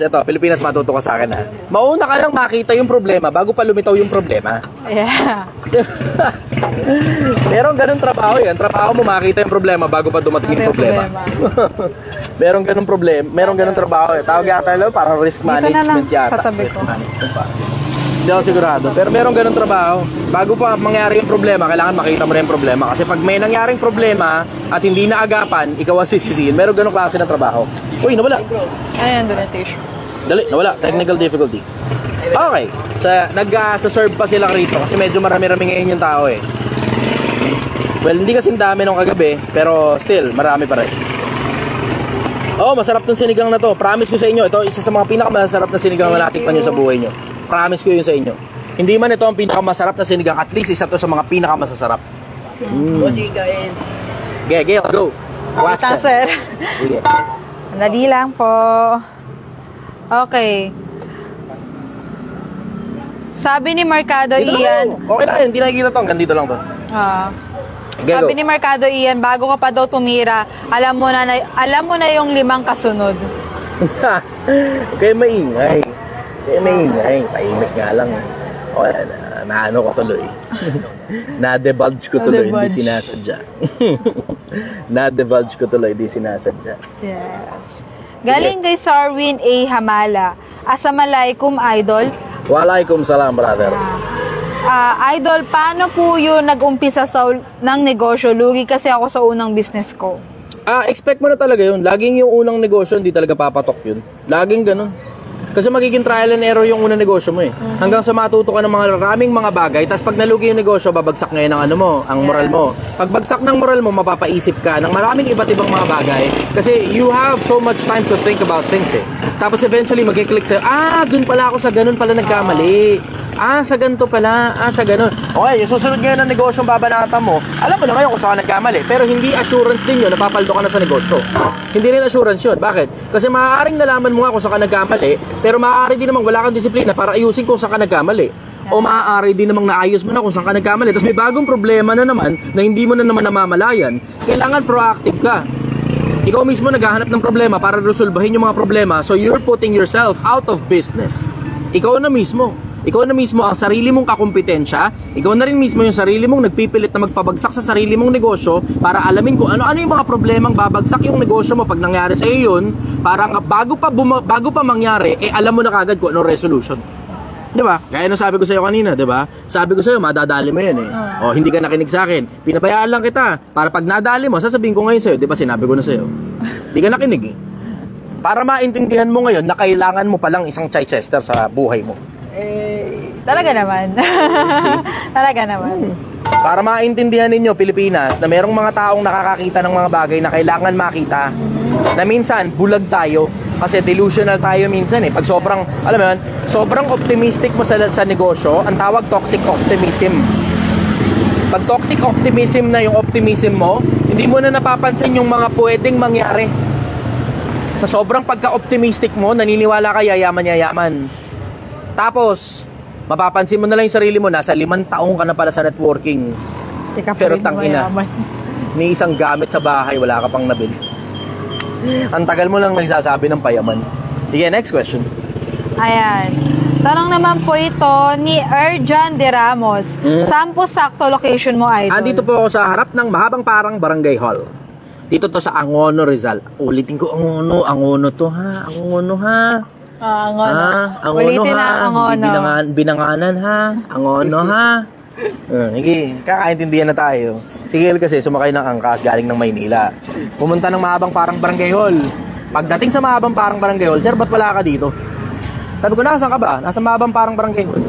matuto ka sa akin Mauna ka lang makita yung problema bago pa lumitaw yung problema. Yeah. Merong ganun trabaho yan. Trabaho mo makita yung problema bago pa dumating yung problema. Merong ganun trabaho Tawag yata parang risk management yata. Risk management pa. Hindi ako sigurado. Pero merong ganun trabaho. Bago pa mangyari yung problema, kailangan makita mo na yung problema. Kasi pag may nangyaring problema at hindi naagapan, ikaw ang sisisihin. Merong ganung klase ng trabaho. Uy, nawala. Ayan, doon Dali, nawala. Technical difficulty. Okay. Nag-serve pa sila rito kasi medyo marami-rami ngayon yung tao Well, hindi kasing dami nung kagabi, pero still, marami pa rin. Masarap tong sinigang na to. Promise ko sa inyo, ito isa sa mga pinakamasarap na sinigang na natikman nyo sa buhay nyo. Promise ko yun sa inyo. Hindi man ito ang pinakamasarap na sinigang, at least isa to sa mga pinakamasasarap. Okay, go. Watch Ito, that. sir. Sige. Dali lang po. Okay. Sabi ni Mercado Dito lang Ian, ako. Okay lang, hindi nakikita to. Hanggang dito lang to. Okay, sabi go. ni Mercado Ian, bago ka pa daw tumira, alam mo na yung 5 kasunod. Okay, maingay. Tahimik nga lang. Naano ko tuloy. Na-divulge ko tuloy, hindi sinasadya. Na-divulge ko tuloy, hindi sinasadya. Yes. Galing kay Sarwin A. Hamala. Assalamualaikum, Idol. Walaikum salam, brother. Idol, paano po yun nag-umpisa ng negosyo? Lugi kasi ako sa unang business ko. Expect mo na talaga yun. Laging yung unang negosyo, hindi talaga papatok yun. Laging ganun. Kasi magiging trial and error yung unang negosyo mo eh. Hanggang sa matuto ka ng mga maraming mga bagay, tapos pag nalugi yung negosyo, babagsak ngayon ang ano mo, ang moral mo. Pag bagsak ng moral mo, mapapaisip ka ng maraming iba't ibang mga bagay. Kasi you have so much time to think about things eh. Tapos eventually, magkiklik sa'yo, dun pala ako sa ganun pala nagkamali. Sa ganito pala, sa ganun. Okay, yung susunod ngayon ng negosyo ang babanatan mo, alam mo na ngayon kung saan ka nagkamali. Pero hindi assurance din yun, napapaldo ka na sa negosyo. Hindi rin assurance yun. Bakit? Kasi maaaring nalaman mo nga kung saan ka nagkamali, pero maaari din namang wala kang disiplina para ayusin kung saan ka nagkamali. O maaari din namang naayos mo na kung saan ka nagkamali. Tapos may bagong problema na naman na hindi mo na naman namamalayan. Kailangan proactive ka. Ikaw mismo naghahanap ng problema para resolbahin yung mga problema. So you're putting yourself out of business. Ikaw na mismo. Ikaw na mismo ang sarili mong kakumpetensya. Ikaw na rin mismo yung sarili mong nagpipilit na magpabagsak sa sarili mong negosyo para alamin kung ano-ano yung mga problemang babagsak yung negosyo mo pag nangyari sa iyo yun. Para bago pa mangyari, alam mo na kagad kung anong resolution. Diba? Kaya nung sabi ko sa'yo kanina, diba? Sabi ko sa'yo, madadali mo yan eh. O, hindi ka nakinig sa akin. Pinabayaan lang kita. Para pag nadali mo, sasabihin ko ngayon sa'yo. Diba, sinabi ko na sa'yo. Hindi ka nakinig eh. Para maintindihan mo ngayon na kailangan mo palang isang Chichester sa buhay mo. Talaga naman. Talaga naman. Para maintindihan ninyo, Pilipinas, na merong mga taong nakakakita ng mga bagay na kailangan makita. Na minsan, bulag tayo. Kasi delusional tayo minsan eh. Pag sobrang, alam mo yun, sobrang optimistic mo sa negosyo, ang tawag toxic optimism. Pag toxic optimism na yung optimism mo, hindi mo na napapansin yung mga pwedeng mangyari. Sa sobrang pagka-optimistic mo, naniniwala ka yayaman. Tapos, mapapansin mo na lang yung sarili mo, nasa 5 taong ka na pala sa networking. Pero tangina, may isang gamit sa bahay, wala ka pang nabili. Ang tagal mo lang nagsasabi ng payaman. Sige, next question. Ayan. Tanong naman po ito ni Erjan De Ramos. Saan po sakto location mo, idol? Dito po ako sa harap ng mahabang parang barangay hall. Dito to sa Angono, Rizal. Ulitin ko, Angono to ha. Angono ha. Angono. Angono Ulitin ha. na, Angono. Binanganan ha. Angono ha. Sige, kakaintindihan na tayo. Si Gil kasi sumakay ng angkas galing ng Maynila. Pumunta ng mahabang parang barangay hall. Pagdating sa mahabang parang barangay hall, sir, ba't wala ka dito? Sabi ko, nasaan ka ba? Nasa mahabang parang barangay hall.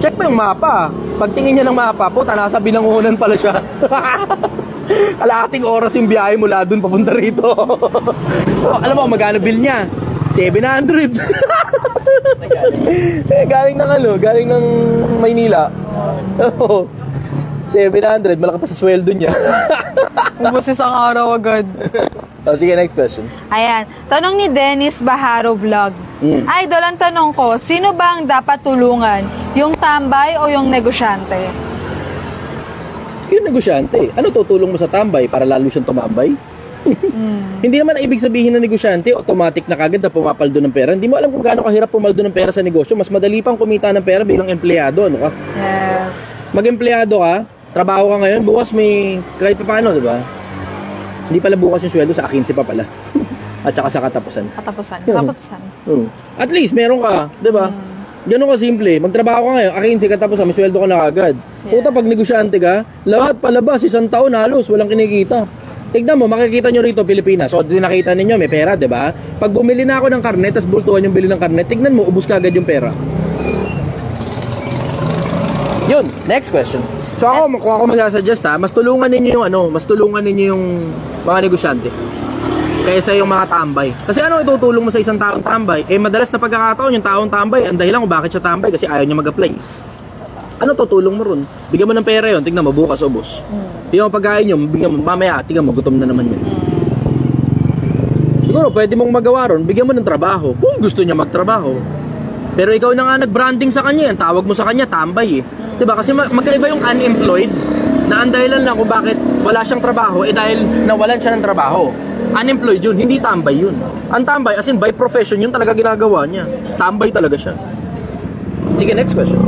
Check mo yung mapa. Pagtingin niya ng mapa, puta, nasa Binangonan pala siya. Kalahating oras yung biyahe mula dun papunta rito. Alam mo, magkano bill niya? 700. Galing ng Maynila. 700, malaki pa sa sweldo niya. Ubus isang araw agad. Sige, next question. Ayan. Tanong ni Dennis Baharo Vlog. Idol, ang tanong ko, sino ba ang dapat tulungan? Yung tambay o yung negosyante? Yung negosyante. Ano tutulong mo sa tambay para lalo siyang tumambay? Hindi naman ibig sabihin na negosyante automatic na kagad na pumapaldo ng pera. Hindi mo alam kung gaano kahirap pumaldo ng pera sa negosyo. Mas madali pang kumita ng pera bilang empleyado, ano ka? Yes. Mag-empleyado ka, trabaho ka ngayon, bukas may kahit pa paano, di ba? Hindi pala bukas yung sweldo, sa 15 pa pala. At saka sa katapusan. Katapusan. At least meron ka, di ba? Ganun ka simple. Magtrabaho ka ngayon, 15 katapusan, may sweldo ka na agad. Puta, pag negosyante ka, lahat palabas, 1 taon halos, walang kinikita. Tignan mo, makikita nyo rito Pilipinas. So, nakita ninyo, may pera, di ba? Pag bumili na ako ng karne, tas bultuhan yung bili ng karne, tignan mo, ubus ka agad yung pera. Yun, next question. So ako, kung ako magsasuggest mas tulungan ninyo yung mga negosyante kaysa yung mga tambay. Kasi ano itutulong mo sa isang taong tambay? Madalas na pagkakataon yung taong tambay, ang dahilan kung bakit siya tambay kasi ayaw niya mag-apply. Ano tutulong mo ron? Bigyan mo ng pera yun, tignan mo, bukas ubos. Bigyan mo pagkain yun, bigyan mo, mamaya, tignan mo, gutom na naman yun. Siguro, pwede mong magawa ron, bigyan mo ng trabaho, kung gusto niya magtrabaho. Pero ikaw na nga nag-branding sa kanya, ang tawag mo sa kanya, tambay eh. Diba? Kasi magkaiba yung unemployed, na ang dahilan lang kung bakit wala siyang trabaho, dahil nawalan siya ng trabaho. Unemployed yun, hindi tambay yun. Ang tambay, as in by profession, yun talaga ginagawa niya. Tambay talaga siya. Sige, next question.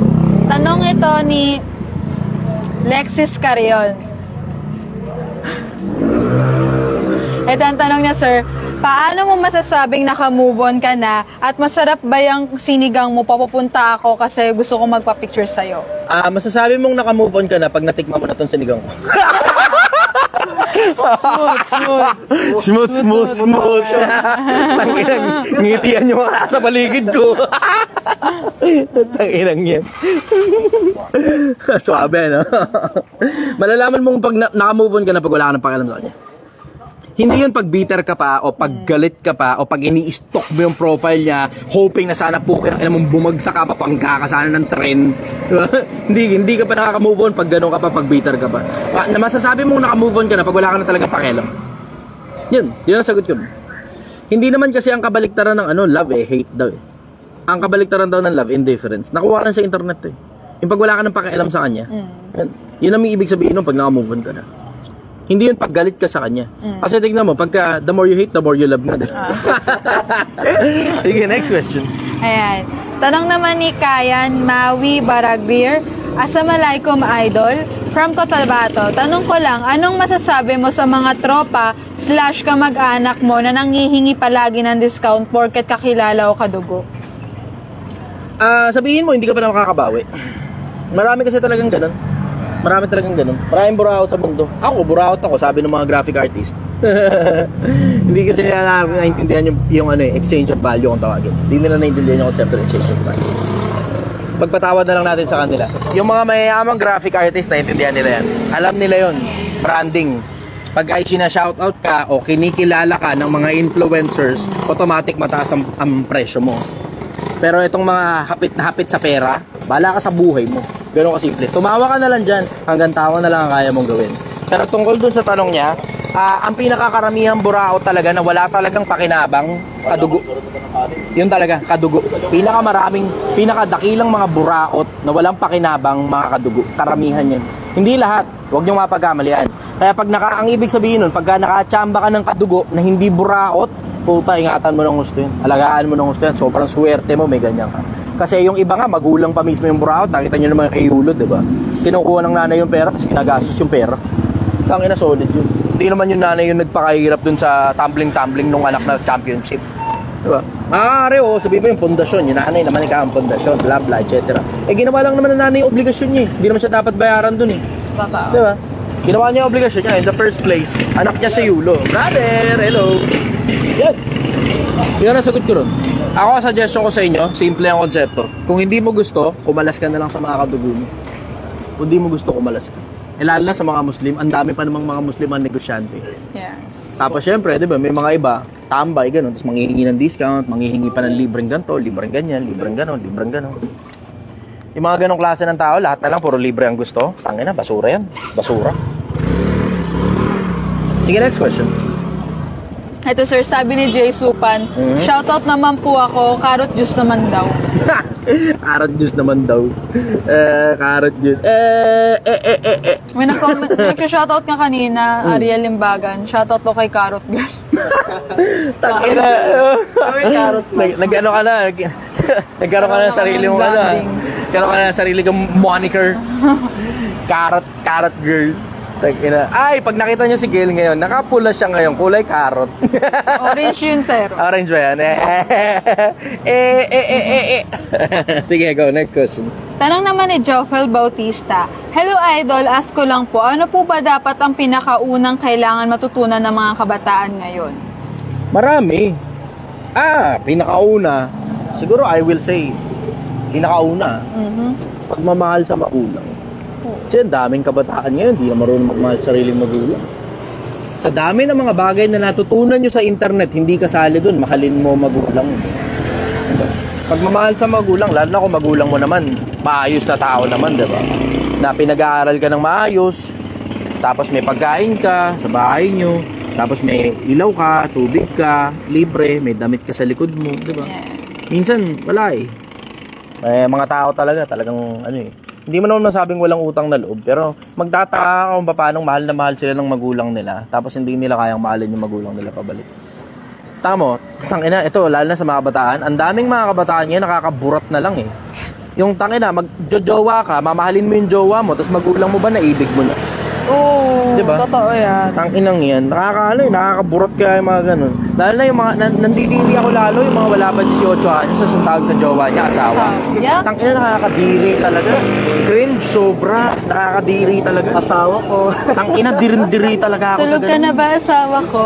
Tanong ito ni Lexis Carion. Ito ang tanong niya, sir. Paano mo masasabing naka-move on ka na at masarap ba yung sinigang mo? Papupunta ako kasi gusto ko magpa-picture sa'yo. Masasabi mong naka-move on ka na pag natikman mo na tong sinigang ko. Smooth. Tanginang ngitian yung mga sa paligid ko. Tanginang yan. Suabe, no? Malalaman mong pag naka-move on ka na pag wala ka ng pakialam sa kanya. Hindi yun pag bitter ka pa o pag galit ka pa o pag ini-stalk mo yung profile niya hoping na sana po kaya mong bumagsak ka pa pangka ka sana ng trend. Diba? hindi ka pa nakaka-move on pag gano'n ka pa, pag bitter ka pa. Na masasabi mong naka-move on ka na pag wala ka na talaga pakialam. Yun ang sagot ko. Hindi naman kasi ang kabaliktaran ng love hate daw eh. Ang kabaliktaran daw ng love, indifference. Nakuha ka na sa internet eh. Yung pag wala ka ng pakialam sa kanya, yun ang may ibig sabihin nung pag naka-move on ka na. Hindi yun paggalit ka sa kanya. Kasi tignan mo, pagka the more you hate, the more you love na. Sige, next question. Ayan. Tanong naman ni Kayan Maui Baragrir. Assalamualaikum Idol. From Cotabato. Tanong ko lang, anong masasabi mo sa mga tropa / kamag-anak mo na nanghihingi palagi ng discount porket kakilala o kadugo? Sabihin mo, hindi ka pa na makakabawi. Marami kasi talagang ganun. Maraming buraot sa mundo. Ako, buraot ako, sabi ng mga graphic artist. Hindi kasi nila naiintindihan yung exchange of value kung tawagin. Hindi nila naiintindihan yung concept ng exchange of value. Pagpatawad na lang natin sa kanila. Yung mga mayayamang graphic artist, naiintindihan nila yan. Alam nila yon, branding. Pag ay sina-shoutout ka o kinikilala ka ng mga influencers, automatic mataas ang presyo mo. Pero itong mga hapit na hapit sa pera, bala ka sa buhay mo. Ganun kasimple. Tumawa ka na lang dyan, hanggang tawa na lang ang kaya mong gawin. Pero tungkol dun sa tanong niya, ang pinakakaramihang burao talaga na wala talagang pakinabang, kadugo. Yun talaga, kadugo. Pinakadakilang mga buraot na walang pakinabang, mga kadugo. Karamihan yan. Hindi lahat. Huwag niyong mapagkamalian. Kaya pag ang ibig sabihin nun, pagka nakachamba ka ng kadugo na hindi buraot, puta, ingatan mo ng gusto yan. Alagaan mo ng gusto yan. Sobrang swerte mo, may ganyan ka. Kasi yung iba nga, magulang pa mismo yung buraot. Nakita nyo naman kay Hulod, diba? Kinukuha ng nanay yung pera, tapos ginagastos yung pera. Tangina, solid yun. Hindi naman yung nanay yung nagpakahirap dun sa tumbling-tumbling nung anak na championship. Diba? Maaari, sabihin mo yung pundasyon. Yung nanay naman ikaw ang pundasyon, blah blah, etc. Ginawa lang naman ng nanay yung obligasyon niya. Hindi naman siya dapat bayaran dun eh. Totoo. Diba? Ginawa niya yung obligasyon niya in the first place. Anak niya si Yulo. Brother, hello. Yan. Yan ang sagot ko ron. Ako, suggestion ko sa inyo, simple ang konsepto. Kung hindi mo gusto, kumalas ka na lang sa mga kadugo mo. Kung hindi mo gusto, kumalas ka. Lalo na sa mga Muslim, ang dami pa namang mga Muslim ang negosyante. Yes. Tapos syempre, di ba, may mga iba, tambay, gano'n. Tapos manghihingi ng discount, manghihingi pa ng libreng ganito, libreng ganyan, libreng gano'n, libreng gano'n. Yung mga ganong klase ng tao, lahat na lang puro libre ang gusto. Tangina, basura yan. Basura. Sige, next question. Ito sir, sabi ni Jay Supan, shoutout naman po ako, carrot juice naman daw. Carrot juice naman daw. Carrot juice. May nag-shoutout nga kanina, Ariel Limbagan. Shoutout to kay Carrot Girl. Tangina. Nag-ano ka na. Nagkaroon ka na ng sarili mong nagkaroon ka na ng sarili kong moniker. Carrot Girl. Ay, pag nakita nyo si Gail ngayon, nakapula siya ngayon, kulay carrot. Orange yun, sir. Orange ba yan? Sige, go, next question. Tanong naman ni Joffel Bautista. Hello, Idol. Ask ko lang po, ano po ba dapat ang pinakaunang kailangan matutunan ng mga kabataan ngayon? Marami. Pinakauna. Siguro I will say, pinakauna. Pagmamahal sa magulang. Kasi daming kabataan ngayon, hindi na marunong magmahal sa sariling magulang. Sa dami ng mga bagay na natutunan nyo sa internet, hindi kasali dun, mahalin mo magulang. Pagmamahal sa magulang, lalo na kung magulang mo naman, maayos na tao naman, diba? Na pinag-aaral ka ng maayos, tapos may pagkain ka sa bahay nyo, tapos may ilaw ka, tubig ka, libre, may damit ka sa likod mo, diba? Minsan, wala eh. Mga tao talagang hindi mo naman masabing walang utang na loob, pero magtataka ka kung paano mahal na mahal sila ng magulang nila, tapos hindi nila kayang mahalin yung magulang nila pabalik. Tamo, tangina, ito, lalo na sa mga kabataan, ang daming mga kabataan ngayon nakakaburat na lang eh. Yung tangina, magjojowa ka, mamahalin mo yung jowa mo, tapos magulang mo ba naibig mo na? Oo, Diba? totoo yan. Tang-inang yan. Nakakaburot kaya yung mga ganun. Lalo na yung mga, nandidiri ako lalo, yung mga wala pa 18 anyos, sa tawag sa jowa niya, asawa. Yeah. Tang-ina, nakakadiri talaga. Cringe, sobra. Nakakadiri talaga. Asawa ko. Tang-ina, dirin-diri talaga ako sa Tulog ka na ganun. ba, asawa ko?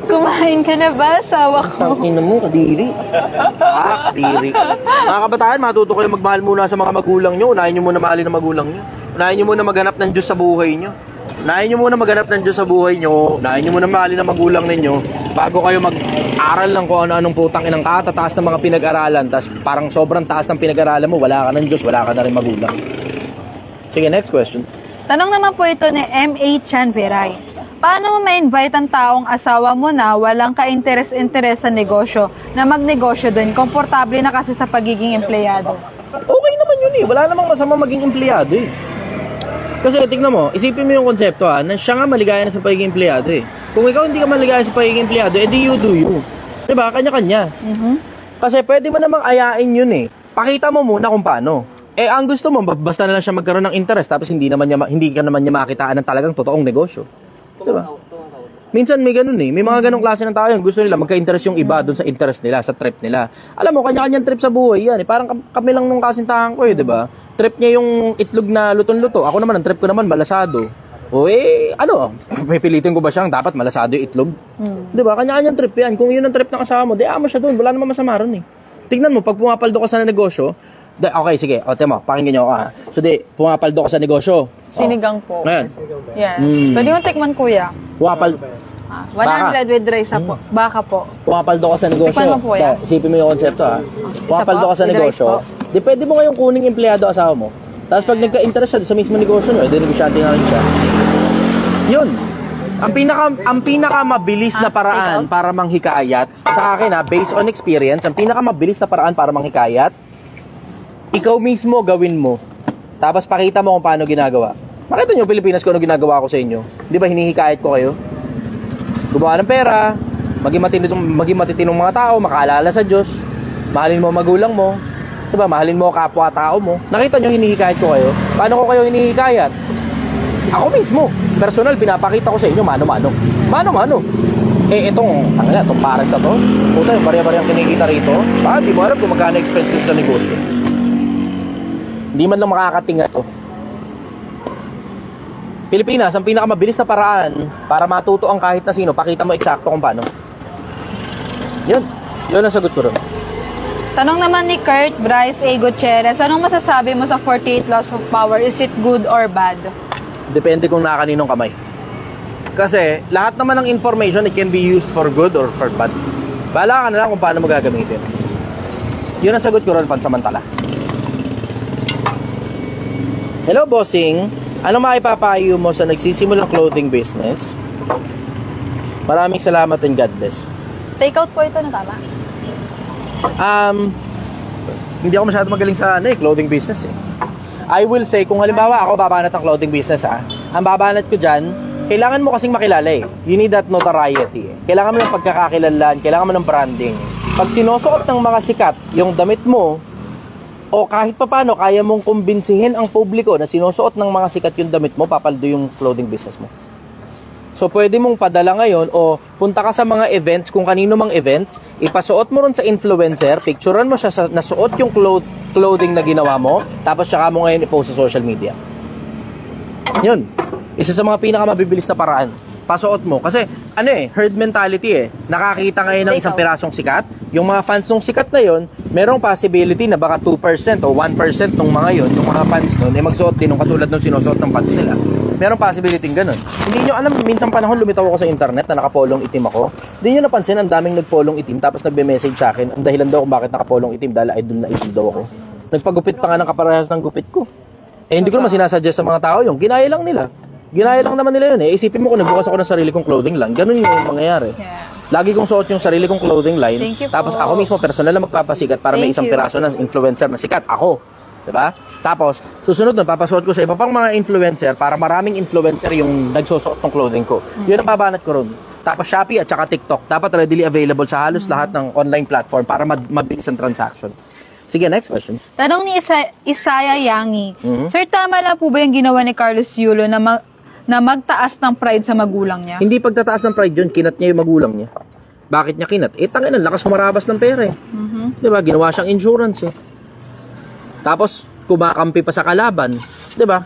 Kumain ka na ba, asawa ko? Tang-ina mo, kadiri. Kadiri. Mga kabataan, matuto kayo magmahal muna sa mga magulang nyo. Unahin nyo muna mahalin ang magulang nyo. Unahin nyo muna maghanap ng Diyos sa buhay nyo. Unahin nyo muna maghanap ng Diyos sa buhay nyo. Unahin nyo muna mahalin ang magulang ninyo bago kayo mag-aral lang kung ano-anong putang inang katataas ng mga pinag-aralan. Tapos parang sobrang taas ng pinag-aralan mo, wala ka ng Diyos, wala ka na rin magulang. Sige, next question. Tanong naman po ito ni M.A. Chan Viray. Paano mo ma-invite ang taong asawa mo na walang ka-interes-interes sa negosyo na magnegosyo din? Komportable na kasi sa pagiging empleyado. Okay naman yun eh. Wala namang masama maging empleyado eh. Kasi tignan mo, isipin mo yung konsepto na siya nga maligaya na sa pagiging empleyado eh. Kung ikaw hindi ka maligaya sa pagiging empleyado, edi you do you. Diba? Kanya-kanya. Kasi pwede mo namang ayain yun eh. Pakita mo muna kung paano. Ang gusto mo, basta na lang siya magkaroon ng interest tapos hindi ka naman niya makitaan ng talagang totoong negosyo. Diba? Minsan may ganun eh. May mga ganung klase ng tao yun. Gusto nila magka-interest yung iba doon sa interest nila, sa trip nila. Alam mo, kanya-kanyang trip sa buhay yan eh. Parang kami lang nung kasintahan ko eh, diba? Trip niya yung itlog na luto-luto. Ako naman, ang trip ko naman, malasado. O pipilitin ko ba siyang dapat malasado yung itlog? Diba? Kanya-kanyang trip yan. Kung yun ang trip ng asawa mo, di mo siya doon. Wala namang masama ron eh. Tignan mo, pag pumapaldo ka sa negosyo, okay, sige. O, tema, pakinggan nyo ako ha. So, pumapaldo ka sa negosyo. Sinigang po. Ngayon. Yes. Mm. Pwede mo tikman, kuya. 100 with rice po. Baka po. Pumapaldo ka sa negosyo. Tikman mo po yan. Isipin mo yung konsepto ha. Pumapaldo po, ka sa with rice negosyo. po. Di pwede mo kayong kuning empleyado asawa mo. Tapos pag nagka-interest siya sa mismo negosyo nyo, negosyante na rin siya. Yun. Ang pinaka mabilis na paraan para manghikayat sa akin based on experience, ang pinaka mabilis na paraan para manghikayat, ikaw mismo gawin mo. Tapos pakita mo kung paano ginagawa. Makita nyo Pilipinas kung ano ginagawa ko sa inyo. Di ba hinihikayat ko kayo? Gumawa ng pera, maging matitinong mga tao, makaalala sa Diyos, mahalin mo ang magulang mo, diba? Mahalin mo kapwa-tao mo. Nakita nyo hinihikayat ko kayo? Paano ko kayo hinihikayat? Ako mismo, personal, pinapakita ko sa inyo, mano-mano. Mano-mano. Itong pares na to, puta, yung bari-bari ang kinikita rito, di mo alam kung magkano expense ko sa negosyo. Hindi man lang makakatinga to. Pilipinas, ang pinakamabilis na paraan para matuto ang kahit na sino, pakita mo eksakto kung paano. Yun ang sagot ko ron. Tanong naman ni Kurt Bryce A. Gutierrez, anong masasabi mo sa 48 Laws of Power? Is it good or bad? Depende kung nakaninong kamay. Kasi lahat naman ng information, it can be used for good or for bad. Bahala ka na lang kung paano mo gagamitin. Yun ang sagot ko ron pansamantala. Hello, bossing. Ano maipapayo mo sa nagsisimulang clothing business? Maraming salamat and God bless. Take out po ito na tama? Hindi ako masyado magaling sa clothing business eh. I will say, kung halimbawa ako babanat ng clothing business ang babanat ko dyan, kailangan mo kasing makilala eh. You need that notoriety eh. Kailangan mo ng pagkakakilanlan, kailangan mo ng branding. Pag sinusuot ng mga sikat yung damit mo, o kahit papano kaya mong kumbinsihin ang publiko na sinusuot ng mga sikat yung damit mo, papaldo yung clothing business mo. So pwede mong padala ngayon o punta ka sa mga events, kung kanino mang events, ipasuot mo ron sa influencer, picturean mo siya sa nasuot yung clothing na ginawa mo, tapos tsaka mo ngayon i-post sa social media. Yun. Isa sa mga pinakamabibilis na paraan. Pasuot mo. Kasi, herd mentality eh. Nakakita ngayon ng isang pirasong sikat. Yung mga fans ng sikat na yon, merong possibility na baka 2% o 1% ng mga yon, yung mga fans nun, magsuot din ng katulad ng sinusuot ng fans nila. Merong possibility ganun. Hindi nyo alam, minsan panahon lumitaw ako sa internet na nakapolong itim ako. Hindi nyo napansin, ang daming nagpolong itim, tapos nagbe-message sa akin, ang dahilan daw kung bakit nakapolong itim, dahil idol na idol daw ako. Nagpagupit pa nga ng kaparehas ng gupit ko. Hindi ko naman sinasuggest sa mga tao yung ginaya lang nila. Ginaya lang naman nila yun eh. Isipin mo kung nagbukas ako ng sarili kong clothing line, ganun yung mangyayari. Yeah. Lagi kong suot yung sarili kong clothing line, Thank you tapos po. ako mismo personal na magpapasikat para may Thank isang you. piraso na influencer na sikat. Ako. Diba? Tapos, susunod nun, papasuot ko sa iba pang mga influencer para maraming influencer yung nagsusuot ng clothing ko. Yun ang babanat ko ron. Tapos Shopee at saka TikTok, dapat readily available sa halos lahat ng online platform para mabilis ang transaction. Sige, next question. Tanong ni Isaya Yangi, Mhm. Sir, tama lang po ba yung ginawa ni Carlos Yulo na na magtaas ng pride sa magulang niya? Hindi pagtataas ng pride yun, kinat niya yung magulang niya. Bakit niya kinat? Tangin na, lakas humarabas ng pera eh. Mhm. 'Di ba? Ginawa siyang insurance eh. Tapos kumakampi pa sa kalaban, 'di ba?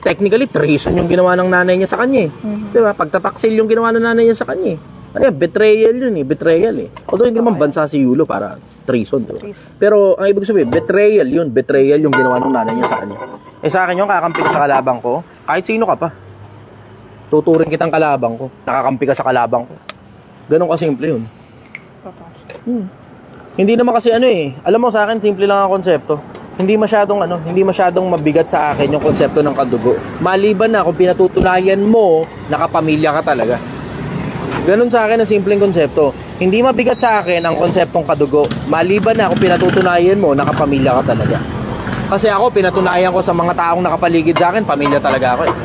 Technically treason yung ginawa ng nanay niya sa kanya eh. 'Di ba? Pagtataksil yung ginawa ng nanay niya sa kanya eh. Ano yan? Betrayal yun eh, betrayal eh. Although hindi naman bansa si Yulo para treason, 'di ba? Pero ang ibig sabihin, betrayal yun, betrayal yung ginawa ng nanay niya sa kanya. Sa akin yung kakampi ka sa kalabang ko, kahit sino ka pa. Tuturing kitang kalabang ko, nakakampi ka sa kalabang ko. Ganun kasimple yun. Hindi naman kasi alam mo sa akin, simple lang ang konsepto. Hindi masyadong mabigat sa akin yung konsepto ng kadugo. Maliban na kung pinatutunayan mo, nakapamilya ka talaga. Ganun sa akin ang simpleng konsepto. Hindi mabigat sa akin ang konseptong kadugo. Maliban na kung pinatutunayan mo, nakapamilya ka talaga. Kasi ako, pinatunayan ko sa mga taong nakapaligid sa akin, pamilya talaga ako eh.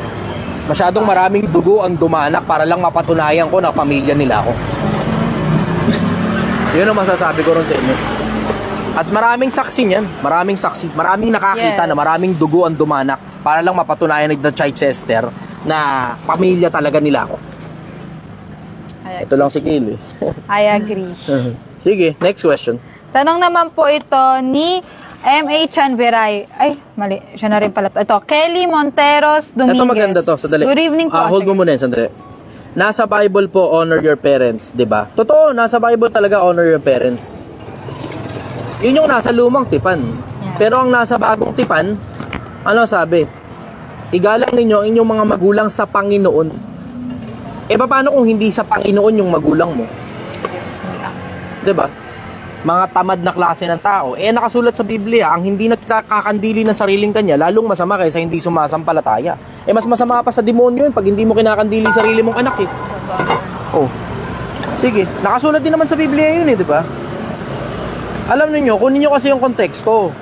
Masyadong maraming dugo ang dumanak para lang mapatunayan ko na pamilya nila ako. Yun ang masasabi ko ron sa inyo. At maraming saksi niyan. Maraming saksi. Maraming nakakita na maraming dugo ang dumanak para lang mapatunayan ni Chichester na pamilya talaga nila ako. Ito lang si Kil eh. I agree. Sige, next question. Tanong naman po ito ni M.A. Chanveray. Ay, mali. Siya na rin pala. Ito, Kelly Monteros Dominguez. Ito maganda to, sandali. Good evening po. Hold mo muna yan, sandali. Nasa Bible po, honor your parents, di ba? Totoo, nasa Bible talaga, honor your parents. Yun yung nasa lumang tipan. Yeah. Pero ang nasa bagong tipan, ano sabi? Igalang ninyo ang inyong mga magulang sa Panginoon. Paano kung hindi sa Panginoon yung magulang mo? Di ba? Mga tamad na klase ng tao. Nakasulat sa Biblia, ang hindi nagkakandili ng sariling kanya, lalong masama kaysa hindi sumasampalataya. Mas masama pa sa demonyo yun pag hindi mo kinakandili sarili mong anak eh. Oh. Sige, nakasulat din naman sa Biblia yun eh, di ba? Alam niyo, kunin niyo kasi yung konteksto.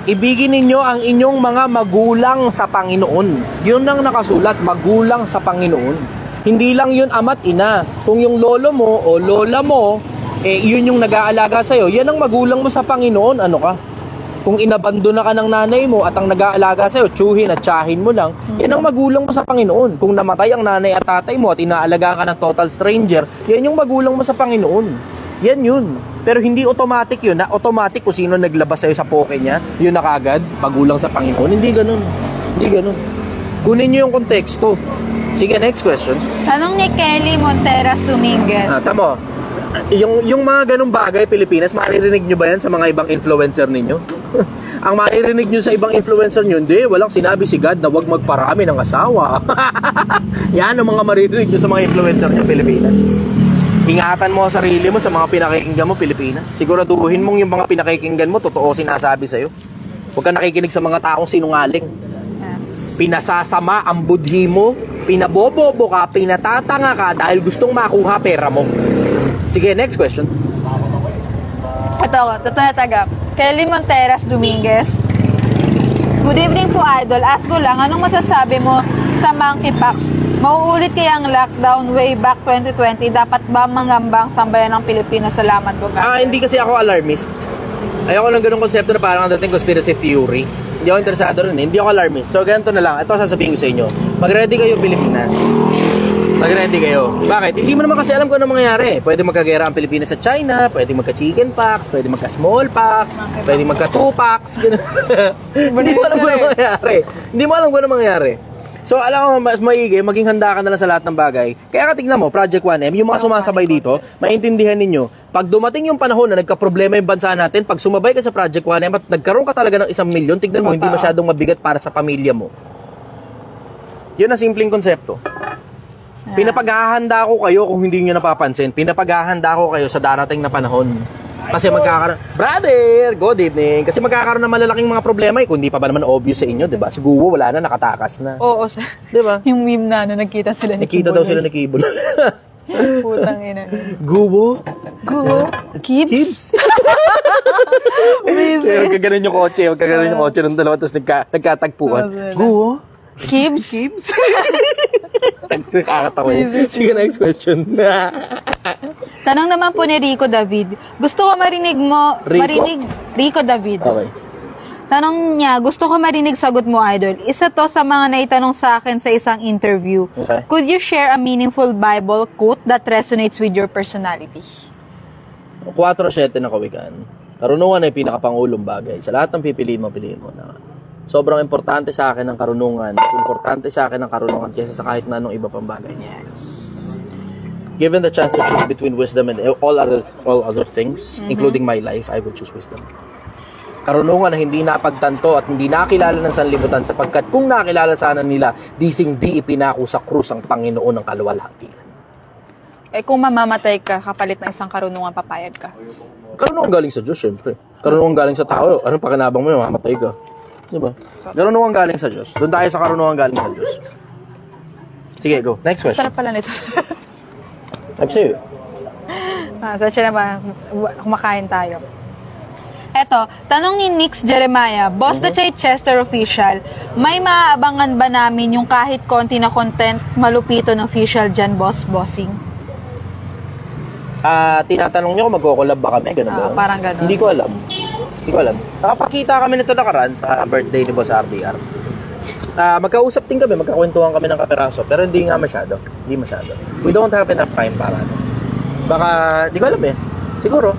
Ibigin ninyo ang inyong mga magulang sa Panginoon. Yun ang nakasulat, magulang sa Panginoon. Hindi lang yun ama't ina. Kung yung lolo mo o lola mo, yun yung nag-aalaga sa'yo, yan ang magulang mo sa Panginoon. Ano ka? Kung inabandona ka ng nanay mo at ang nag-aalaga sa'yo, tsuhin at tsahin mo lang, yan ang magulang mo sa Panginoon. Kung namatay ang nanay at tatay mo at inaalaga ka ng total stranger, yan yung magulang mo sa Panginoon. Yan yun. Pero hindi automatic yun. Automatic kung sino naglabas sa'yo sa poke niya, yun na kagad, magulang sa Panginoon. Hindi ganun. Hindi ganun. Kunin nyo yung konteksto. Sige, next question. Tanong ni Kelly Monteros Dominguez. Tamo. Yung mga ganung bagay, Pilipinas, maririnig nyo ba yan sa mga ibang influencer ninyo? Ang maririnig nyo sa ibang influencer nyo, hindi, walang sinabi si God na huwag magparami ng asawa. Yan ang mga maririnig nyo sa mga influencer nyo, Pilipinas. Ingatan mo ang sarili mo sa mga pinakikinggan mo, Pilipinas. Siguraduhin mong yung mga pinakikinggan mo, totoo sinasabi sa'yo. Huwag ka nakikinig sa mga taong sinungaling. Pinasasama ang budhi mo, pinabobobo ka, pinatatanga ka dahil gustong makuha pera mo. Sige, next question. Ito, totoo na taga. Kelly Monteros Dominguez. Good evening po, Idol. Ask ko lang, anong masasabi mo sa monkeypox? Mauulit kaya ang lockdown way back 2020? Dapat ba mangambang sambayan ng Pilipinas? Salamat po. Hindi kasi ako alarmist. Ayoko lang ganung konsepto na parang ang dating conspiracy theory. Hindi ako interesado rin. Hindi ako alarmist. So, ganito na lang. Ito sasabihin ko sa inyo. Mag-ready kayo, Pilipinas. Mag-ready kayo. Bakit? Hindi mo naman kasi alam kung ano mangyayari. Pwede magkagera ang Pilipinas sa China, pwede magka-chicken pox, pwede magka-small pox, pwede magka-2 pox. Hindi mo alam kung ano mangyayari. Hindi mo alam kung ano mangyayari. So, alam mo, mas maigi, maging handa ka na lang sa lahat ng bagay. Kaya ka tignan mo, Project 1M, yung mga sumasabay dito, maintindihan ninyo, pag dumating yung panahon na nagka-problema yung bansa natin, pag sumabay ka sa Project 1M at nagkaroon ka talaga ng 1 milyon, tignan mo, hindi masyadong mabigat para sa pamilya mo. Yun ang simpleng konsepto. Pinapaghahanda ko kayo kung hindi nyo napapansin. Pinapaghahanda ko kayo sa darating na panahon. Kasi magkakaroon, brother, good evening. Kasi magkakaroon ng malalaking mga problema kung hindi pa ba naman obvious sa inyo, 'di ba? Siguro wala na, nakatakas na. Oo, sir. 'Di ba? Yung meme na nagkita sila ni Nakita daw sila ni Kibol. Putang ina. Gubo? Gubo? Kibs? Magkaganon yung kotse, magkaganon yung kotse ng dalawa tapos nagkatagpuan. Gubo? Kibs? Nakakatawa yun. Sige, next question. Tanong naman po ni Rico David. Gusto ko marinig mo, Rico David. Okay. Tanong niya, gusto ko marinig sagot mo, Idol. Isa to sa mga naitanong sa akin sa isang interview. Okay. Could you share a meaningful Bible quote that resonates with your personality? 4:7 na kawikan. Karunungan ay pinakapangulong bagay. Sa lahat ng pipiliin mo na. Sobrang importante sa akin ang karunungan. Mas importante sa akin ang karunungan kaysa sa kahit na anong iba pang bagay. Given the chance to choose between wisdom and all other things, including my life, I will choose wisdom. Karunungan na hindi napagtanto at hindi nakilala ng sanlibutan sapagkat kung nakilala sana nila, di ipinako sa krus ang Panginoon ng kaluwalhatian. Eh kung mamamatay ka kapalit ng isang karunungan, papayag ka? Karunungan galing sa Diyos, syempre. Karunungan galing sa tao. Anong pakinabang mo yun? Mamamatay ka. Diba? Karunungan galing sa Diyos. Doon tayo sa karunungan galing sa Diyos. Sige, go. Next question. Sarap pala nito. I'm sa'yo. So, siya naman, kumakain tayo. Eto, tanong ni Nix Jeremiah, Boss the Chichester Official, may maaabangan ba namin yung kahit konti na content malupito ng official dyan, Bossing? Tinatanong niyo kung magko-collab ba kami, gano'n ba? Parang gano'n. Hindi ko alam. Nakapakita kami nito nakaraan sa birthday ni Boss RDR. Magkausap din kami, magkakwentuhan kami ng kaperaso, pero hindi masyado. We don't have enough time para. Baka, di ko alam eh. Siguro,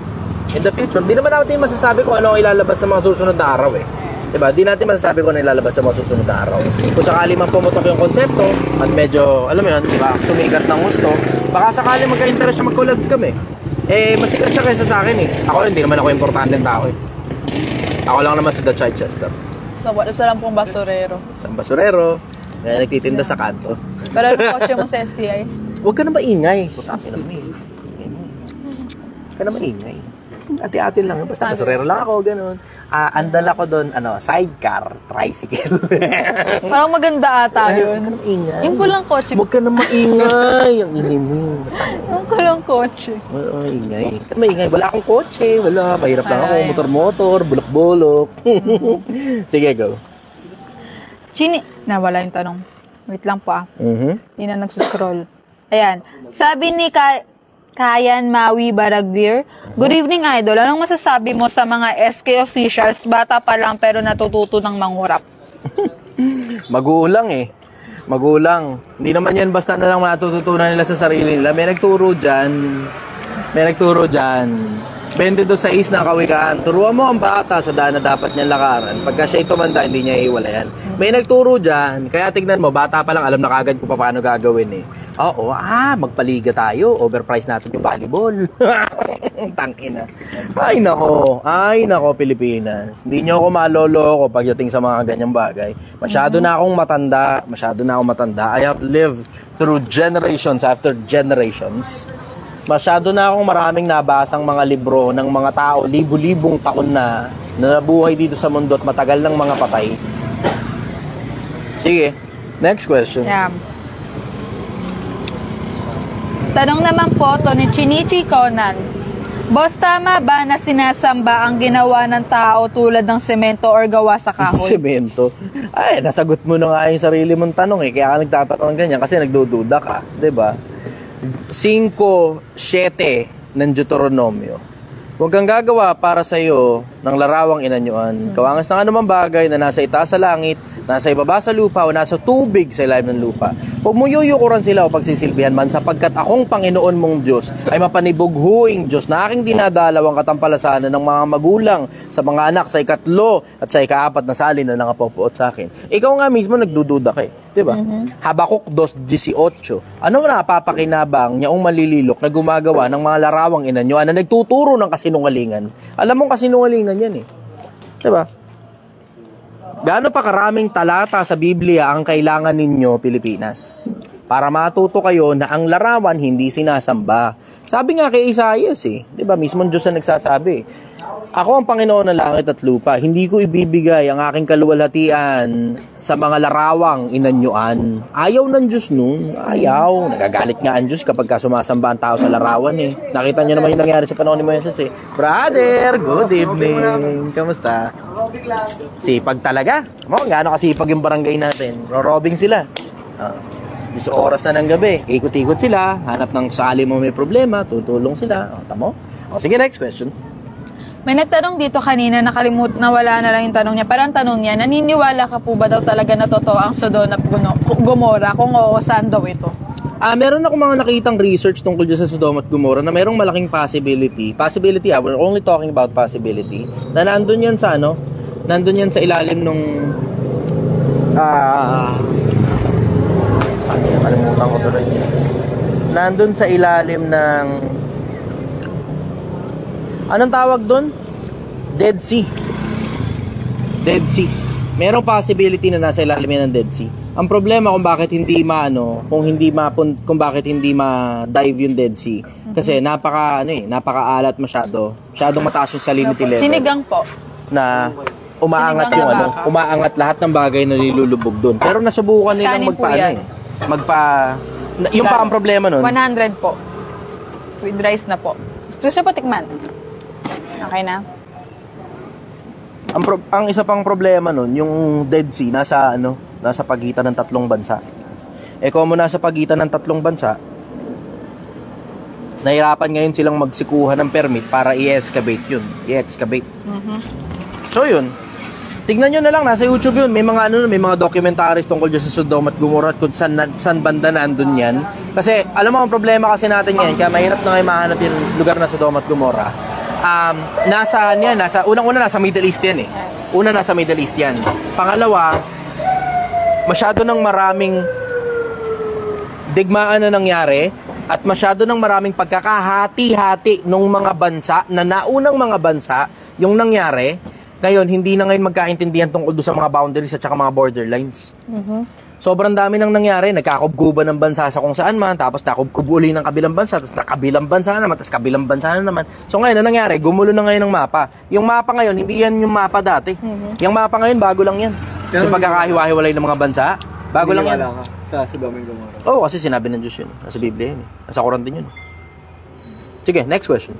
in the future, di naman natin masasabi kung ano ang ilalabas sa mga susunod na araw eh. Diba? Di natin masasabi kung ano ilalabas sa mga susunod na araw. Kung sakali man pumutok yung konsepto, at medyo, alam mo yun, diba, sumikat ng gusto, baka sakali magka-interest siya mag-collab kami. Eh, masikat siya kaysa sa akin eh. Ako, hindi naman ako importanteng tao eh. Ako lang naman sa The Chichester. So, isa lang pong basurero. Isang basurero, na nagtitinda sa kanto. Pero ano kotse mo sa STI? Huwag ka na maingay. Putakin naman eh. Huwag ka na maingay. Ati-ati lang. Basta basurero lang ako, ganun. Andal ako doon, sidecar, tricycle. Parang maganda ata yun. Huwag ka na maingay. Yung pulang kotse. Huwag ka na maingay. Ang iniming. Yung pulang kotse. Wala maingay. Maingay. Wala akong kotse. Wala. Mahirap lang ako. Motor-motor. Bulok-bulok. Sige, go. Nawala yung tanong. Wait lang po Mhm. Hindi na nagsuscroll. Ayan. Sabi ni Kayan Maui Baragdir, Good evening, Idol. Anong masasabi mo sa mga SK officials, bata pa lang pero natututo ng mangurap? Magulang eh. Magulang. Hindi naman yan basta na lang matututunan nila sa sarili nila. May nagturo dyan. 22:6 na kawikaan. Turuan mo ang bata sa daan na dapat niyang lakaran. Pagka siya tumanda, hindi niya iiwalayan. May nagturo dyan. Kaya tignan mo, bata pa lang, alam na kagad kung paano gagawin eh. Oo, magpaliga tayo. Overprice natin yung volleyball. Tangina. Ay nako, Pilipinas. Hindi niyo ako maloloko pagdating sa mga ganyang bagay. Masyado na akong matanda. I have lived through generations after generations. Masyado na akong maraming nabasang mga libro ng mga tao, libu-libong taon na nabuhay dito sa mundo at matagal ng mga patay. Sige, next question. Yeah. Tanong naman po to ni Chinichi Conan. Boss, tama ba na sinasamba ang ginawa ng tao tulad ng semento or gawa sa kahoy? Semento. Ay, nasagot mo na nga yung sarili mong tanong eh. Kaya ka nagtatanong ganyan kasi nagdududa ka. 'Di ba? 5:7 ng Deuteronomio. Huwag kang gagawa para sa iyo ng larawang inanyuan. Kawangas ng anumang bagay na nasa itaas sa langit, nasa ibaba sa lupa, o nasa tubig sa ilalim ng lupa. Huwag mo yuyukuran sila o pagsisilbihan man, sapagkat akong Panginoon mong Diyos ay mapanibughuing Diyos na aking dinadalawang katampalasanan ng mga magulang sa mga anak sa 3 at sa 4 na salin na nangapopuot sa akin. Ikaw nga mismo nagdududa ka eh. Diba? Habakuk 2:18. Ano na napapakinabang niyaong malililok na gumagawa ng mga larawang inanyuan na nagtuturo ng kasinungalingan? Alam mong kasinungalingan yan eh. Diba? Gaano pa karaming talata sa Biblia ang kailangan ninyo, Pilipinas, para matuto kayo na ang larawan hindi sinasamba? Sabi nga kay Isaias eh. Diba? Mismo Diyos na nagsasabi. Ako ang Panginoon ng langit at lupa. Hindi ko ibibigay ang aking kaluwalhatian sa mga larawang inanyuan. Ayaw ng Diyos nun. Ayaw. Nagagalit nga ang Diyos kapag sumasamba ang tao sa larawan eh. Nakita niyo naman yung nangyari sa panahon ni Moises eh. Brother, good evening. Kamusta? Sipag talaga. Gaano kasipag yung barangay natin. Rorobing sila. 10 oras na ng gabi. Ikot-ikot sila. Hanap ng sakali mo may problema. Tutulong sila. Tamo? Sige, next question. May nagtanong dito kanina, nawala na lang yung tanong niya. Parang tanong niya, naniniwala ka po ba daw talaga na totoo ang Sodom at Gomorrah? Kung oo, saan daw ito? Meron ako mga nakitang research tungkol dyan sa Sodom at Gomorrah na merong malaking possibility, we're only talking about possibility, na nandun yan sa nandun yan sa ilalim nung, kalimutan ko tuloy. Nandun sa ilalim ng, anong tawag doon? Dead Sea. Dead Sea. Merong possibility na nasa ilalim yan ng Dead Sea. Ang problema kung bakit hindi kung bakit hindi ma-dive yung Dead Sea. Kasi napakaalat masyado. Masyadong mataas yung salinity level. Sinigang po. Na umaangat Sinigang yung na baka. umaangat lahat ng bagay na nilulubog doon. Pero nasubukan nilang Scanning po yan. yung pa ang problema nun. 100 po. With rice na po. Gusto siya po tikman. Okay na? Ang isa pang problema nun, yung Dead Sea nasa pagitan ng 3 bansa. Kung nasa pagitan ng 3 bansa, nahirapan ngayon silang magsikuha ng permit para i-excavate yun. So yun. Tignan nyo na lang, nasa YouTube yun. May mga documentaries tungkol dyan sa Sodom at Gomorrah at kung saan banda nandun yan. Kasi, alam mo, ang problema kasi natin yan, kaya mahirap na ngayon mahanap yung lugar na Sodom at Gomorrah. Unang-una nasa Middle East yan eh. Una nasa Middle East yan. Pangalawa, masyado ng maraming digmaan na nangyari at masyado ng maraming pagkakahati-hati ng mga bansa na naunang mga bansa yung nangyari. Ngayon, hindi na ngayon magkaintindihan tungkol doon sa mga boundaries at saka mga borderlines. Sobrang dami nang nangyari. Nagkakubguban ng bansa sa kung saan man, tapos nakubkub uli ng kabilang bansa, tapos kabilang bansa naman, tapos kabilang bansa na naman. So ngayon, na nangyari? Gumulo na ngayon ng mapa. Yung mapa ngayon, hindi yan yung mapa dati. Yung mapa ngayon, bago lang yan. Yung pagkakahiwa-hiwalay ng mga bansa, bago lang yan. Sa Sodom and Gomorrah. Oo, kasi sinabi ng Diyos yun. Nasa Biblia yun. Nasa Quran din yun. Sige, next question.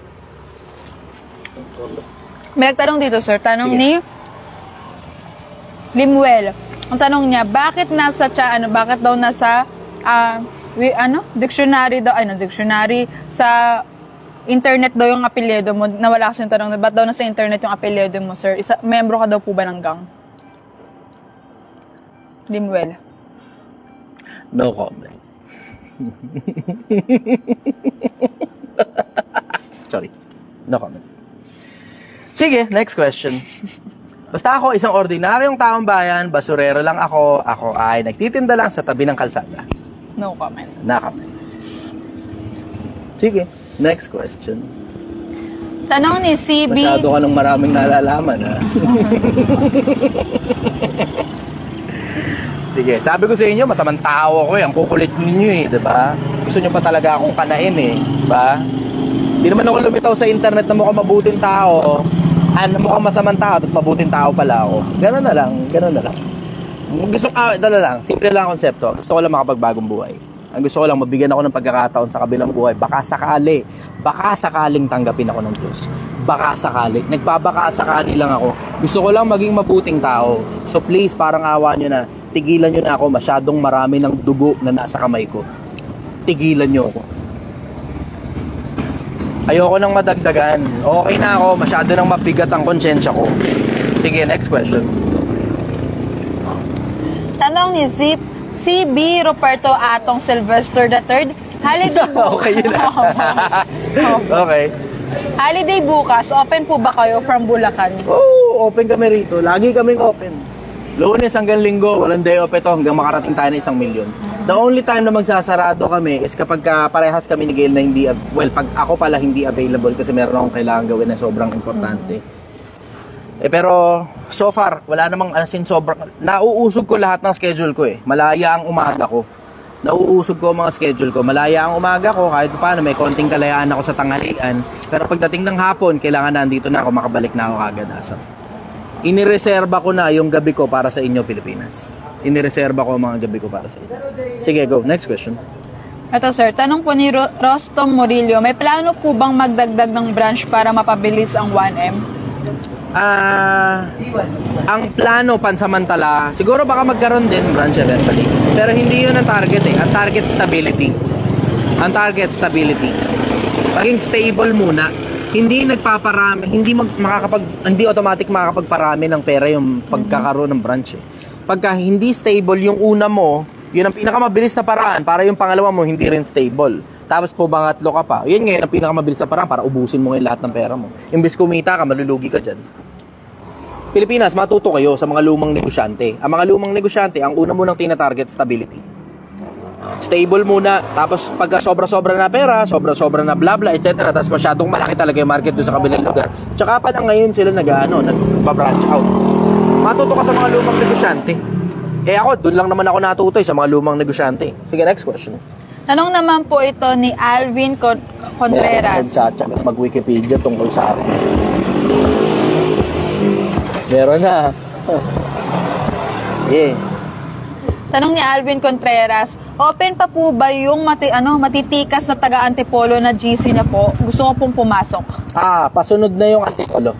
May nagtanong dito, sir. Tanong Sige. ni Limuel. Ang tanong niya, bakit daw nasa dictionary sa internet daw yung apelyido mo? Nawala kasi yung tanong, ba't daw nasa internet yung apelyido mo, sir? Membro ka daw po ba ng gang? Limuel. No comment. Sorry. No comment. Sige, next question. Basta ako, isang ordinaryong taong bayan, basurero lang ako. Ako ay nagtitinda lang sa tabi ng kalsada. No comment. No comment. Sige, next question. Tanong ni CB. Masyado ka ng maraming nalalaman, ha? Sige, sabi ko sa inyo, masamang tao ako eh. Ang kukulit ninyo eh, diba? Gusto nyo pa talaga akong kanain eh, diba? Hindi naman ako lumitaw sa internet na mukhang mabuting tao. Mukhang masamang tao, tapos mabuting tao pala ako. Ganun na lang. Dala lang, simple lang ang konsepto. Gusto ko lang makapagbagong buhay. Ang gusto ko lang, mabigyan ako ng pagkakataon sa kabilang buhay. Baka sakaling tanggapin ako ng Diyos. Baka sakali. Nagbabaka sakali lang ako. Gusto ko lang maging mabuting tao. So please, parang awa nyo na. Tigilan nyo na ako. Masyadong marami ng dugo na nasa kamay ko. Tigilan nyo ako. Ayoko nang madagdagan. Okay na ako. Masyado nang mabigat ang konsensya ko. Sige, next question. Tanong ni Zip. CB Roberto Atong Sylvester III. Holiday Okay, yun na. Okay. Holiday bukas, open po ba kayo from Bulacan? Oh, open kami rito. Lagi kaming open. Lunes hanggang Linggo, walang day off ito hanggang makarating tayo ng 1 million. The only time na magsasarado kami is kapag parehas kami ni Gail na hindi, pag ako pala hindi available kasi meron akong kailangan gawin na sobrang importante. Pero so far, wala namang sobrang, nauusog ko lahat ng schedule ko eh. Malaya ang umaga ko. Nauusog ko ang mga schedule ko. Malaya ang umaga ko, kahit paano may konting kalayaan ako sa tanghalian. Pero pagdating ng hapon, kailangan nandito na ako, makabalik na ako agad asap. Inireserba ko na yung gabi ko para sa inyo, Pilipinas. Inireserba ko ang mga gabi ko para sa inyo. Sige, go. Next question. Ito sir, tanong po ni Rostom Murillo, may plano po bang magdagdag ng branch para mapabilis ang 1M? Ang plano pansamantala, siguro baka magkaroon din branch eventually. Pero hindi yun ang target eh. Ang target stability. Maging stable muna. Hindi nagpaparami, hindi automatic makakapagparami ng pera yung pagkakaroon ng branch eh. Pagka hindi stable yung una mo, yun ang pinakamabilis na paraan para yung pangalawa mo hindi rin stable. Tapos po pangatlo ka pa. Yun ngayon ang pinakamabilis na paraan para ubusin mo ngayon lahat ng pera mo. Imbes kumita ka, malulugi ka dyan. Pilipinas, matuto kayo sa mga lumang negosyante. Ang mga lumang negosyante, ang una munang tina-target stability. Stable muna, tapos pagka sobra-sobra na pera, sobra-sobra na bla bla, etc. Tapos masyadong malaki talaga yung market doon sa kabilang lugar. Tsaka pa lang ngayon sila nag-branch out. Matuto ka sa mga lumang negosyante. Ako, doon lang naman ako natuto sa mga lumang negosyante. Sige, next question. Tanong naman po ito ni Alvin Contreras. Mag-Wikipedia tungkol sa akin. Meron na. Yeah. Tanong ni Alvin Contreras, open pa po ba yung matitikas na taga-Antipolo na GC na po? Gusto ko pong pumasok. Pasunod na yung Antipolo.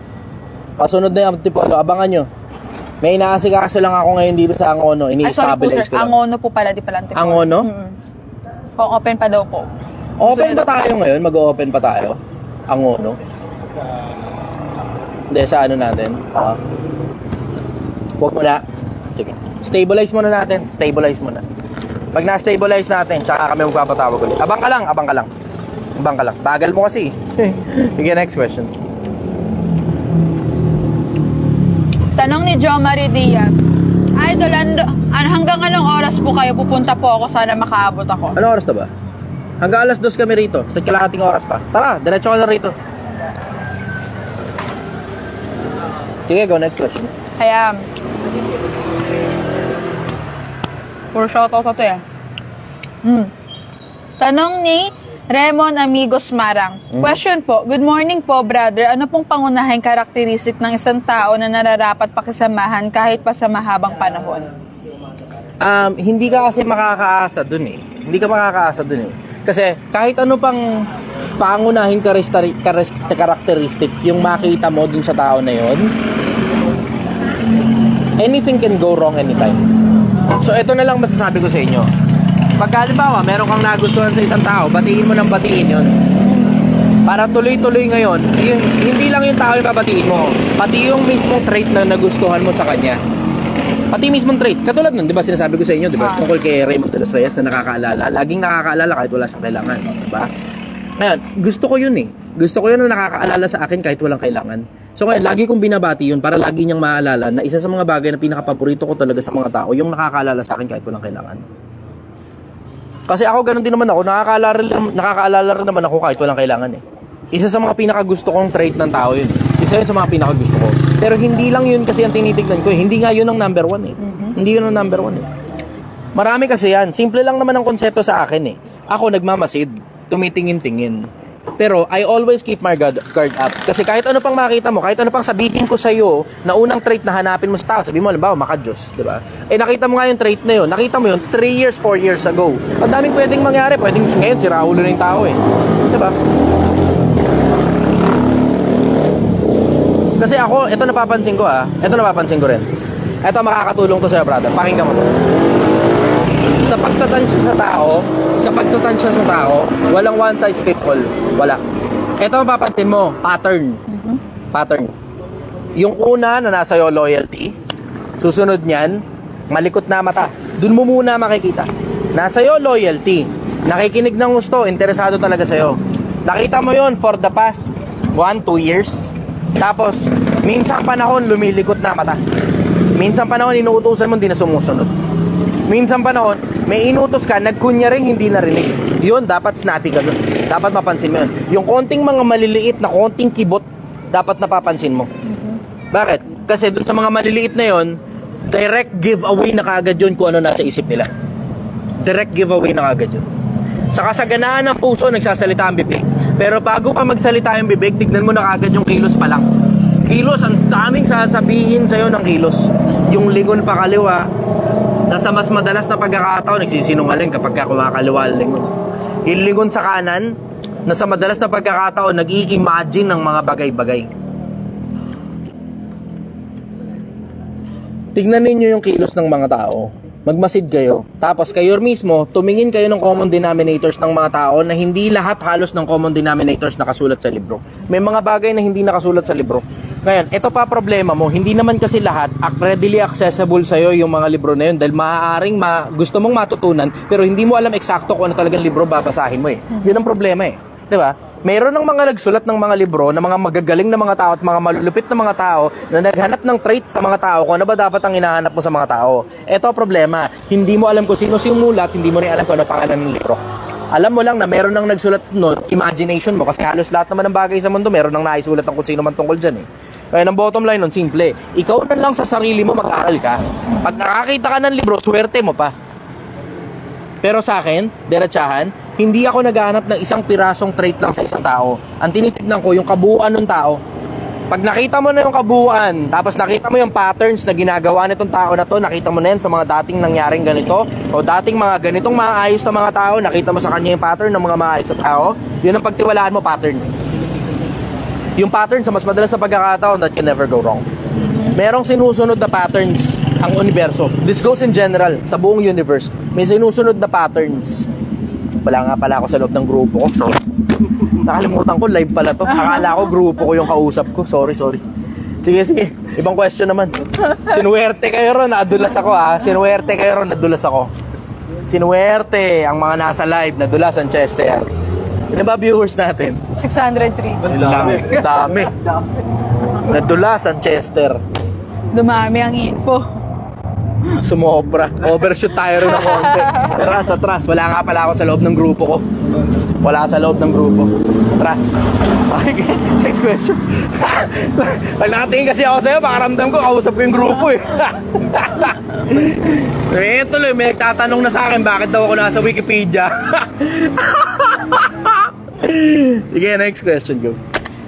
Pasunod na yung Antipolo. Abangan nyo. May inaasikaso lang ako ngayon dito sa Angono. Ini-stabilize ko lang. Angono po pala, di pala Antipolo. Angono? Kung open pa daw po. Open pa tayo ngayon? Mag-open pa tayo? Angono? Hindi, sa ano natin? Huwag mo na. Sige. Stabilize muna natin. Stabilize muna. Pag na-stabilize natin, tsaka kami magpapatawag ulit. Abang ka lang. Bagal mo kasi. Sige, next question. Tanong ni Jo Marie Diaz. Idol, hanggang anong oras po kayo pupunta po ako? Sana makaabot ako. Anong oras na ba? Hanggang alas 2 kami rito. Sa kalahating oras pa. Tara, diretso ka na rito. Sige, go. Next question. Kaya, puro shoutout ito eh. Tanong ni Remon Amigos Marang. Question po, good morning po brother. Ano pong pangunahing karakteristik ng isang tao na nararapat pakisamahan kahit pa sa mahabang panahon? Hindi ka kasi makakaasa dun eh. Kasi kahit ano pang pangunahing karakteristik yung makita mo dun sa tao na yon, anything can go wrong anytime. So ito na lang masasabi ko sa inyo. Pag halimbawa, meron kang nagustuhan sa isang tao, batiin mo ng batiin yun. Para tuloy-tuloy ngayon, hindi lang yung tao yung babatiin mo, pati yung mismong trait na nagustuhan mo sa kanya. Pati mismong trait. Katulad nun, di ba sinasabi ko sa inyo, di ba? Tungkol kay Raymond de los Reyes na nakakaalala. Laging nakakaalala kahit wala siyang kailangan. Di ba? Ngayon, gusto ko yun eh. Gusto ko yun na nakakaalala sa akin kahit walang kailangan. So ngayon, lagi kong binabati yun para lagi niyang maalala na isa sa mga bagay na pinakapaborito ko talaga sa mga tao, yung nakakaalala sa akin kahit walang kailangan. Kasi ako, ganun din naman ako, nakakaalala rin naman ako kahit walang kailangan eh. Isa sa mga pinakagusto kong trait ng tao yun. Isa yun sa mga pinakagusto ko. Pero hindi lang yun kasi ang tinitignan ko eh. Hindi nga yun ang number one eh. Hindi yun ang number one eh. Marami kasi yan. Simple lang naman ang konsepto sa akin eh. Ako nagmamasid, tumitingin-tingin. Pero I always keep my guard up. Kasi kahit ano pang makita mo, kahit ano pang sabihin ko sa'yo na unang trait na hanapin mo sa tao, sabihin mo, halimbawa, maka-Diyos, di ba? Nakita mo nga yung trait na yun. Nakita mo yun 3 years, 4 years ago. Ang daming pwedeng mangyari. Pwedeng ngayon, si Raulo na yung tao eh. Di ba? Kasi ako, ito napapansin ko ito napapansin ko rin. Ito makakatulong to sa'yo, brother. Pakinggan mo to. Sa pagtatansya sa tao, walang one size fits all. Wala. Ito mapapansin mo, pattern. Pattern. Yung una na nasa iyo loyalty, susunod niyan, malikot na mata. Doon mo muna makikita. Nasa iyo loyalty, nakikinig ng gusto, interesado talaga sa iyo. Nakita mo yon for the past 1-2 years. Tapos, minsan panahon lumilikot na mata. Minsan panahon inuutusan mo hindi na sumusunod. Minsan panahon, may inutos ka, nagkunyaring hindi narinig. Yun, dapat snappy ka dun. Dapat mapansin mo yun. Yung konting mga maliliit na konting kibot, dapat napapansin mo. Bakit? Kasi dun sa mga maliliit na yun, direct giveaway na kaagad yun kung ano nasa isip nila. Direct giveaway na kaagad yun. Sa kasaganaan ng puso, nagsasalita ang bibig. Pero bago pa magsalita yung bibig, tignan mo na kaagad yung kilos pa lang. Kilos, ang daming sasabihin sa'yo ng kilos. Yung lingon pa kaliwa, nasa mas madalas na pagkakataon, nagsisinungaling kapag kumakaliwa ang lingon. Yung lingon sa kanan, nasa madalas na pagkakataon, nag-i-imagine ng mga bagay-bagay. Tignan ninyo yung kilos ng mga tao. magmasid kayo. Tapos kayo mismo, tumingin kayo ng common denominators ng mga tao na hindi lahat halos ng common denominators nakasulat sa libro. May mga bagay na hindi nakasulat sa libro. Ngayon, ito pa problema mo, hindi naman kasi lahat readily accessible sa'yo yung mga libro na yun dahil maaaring gusto mong matutunan pero hindi mo alam eksakto kung ano talagang libro babasahin mo eh. Yun ang problema eh. Diba? Mayroon ng mga nagsulat ng mga libro na mga magagaling na mga tao at mga malulupit na mga tao na naghanap ng trait sa mga tao kung ano ba dapat ang hinahanap mo sa mga tao. Ito ang problema. Hindi mo alam kung sino sumulat, hindi mo rin alam kung ano pangalan ng libro. Alam mo lang na meron nang nagsulat nun, imagination mo, kasi halos lahat naman ng bagay sa mundo, meron nang naisulat ng kung sino man tungkol dyan eh. Kaya ang bottom line nun, simple. Ikaw na lang sa sarili mo mag-aaral ka. Pag nakakita ka ng libro, swerte mo pa. Pero sa akin, diretsahan, hindi ako naghahanap ng isang pirasong trait lang sa isang tao. Ang tinitignan ko, yung kabuuan ng tao. Pag nakita mo na yung kabuuan, tapos nakita mo yung patterns na ginagawa nitong tao na to, nakita mo na yan sa mga dating nangyaring ganito, o dating mga ganitong maayos na mga tao, nakita mo sa kanya yung pattern ng mga maayos na tao, yun ang pagtiwalaan mo, pattern. Yung pattern sa mas madalas na pagkakataon, that can never go wrong. Merong sinusunod na patterns ang universo. This goes in general, sa buong universe. May sinusunod na patterns. Wala nga pala ako sa loob ng grupo ko. So, nakalimutan ko, live pala to. Akala ko grupo ko yung kausap ko. Sorry. Sige. Ibang question naman. Sinuwerte kayo ron, nadulas ako ha. Sinuwerte kayo ron, nadulas ako. Sinuwerte ang mga nasa live, nadulas ang Chester. Ano ba viewers natin? 603. Dami. Nadulas ang Chester. Dumami ang info. Sumobra. Overshoot tayo rin ng konti. Atras. Wala nga pala ako sa loob ng grupo ko. Wala sa loob ng grupo. Atras. Okay, next question. Pag nakatingin kasi ako sa'yo, baka ramdam ko, kausap ko yung grupo eh. Tuloy, may nagtatanong na sa akin, bakit daw ako nasa Wikipedia? Sige, next question, go.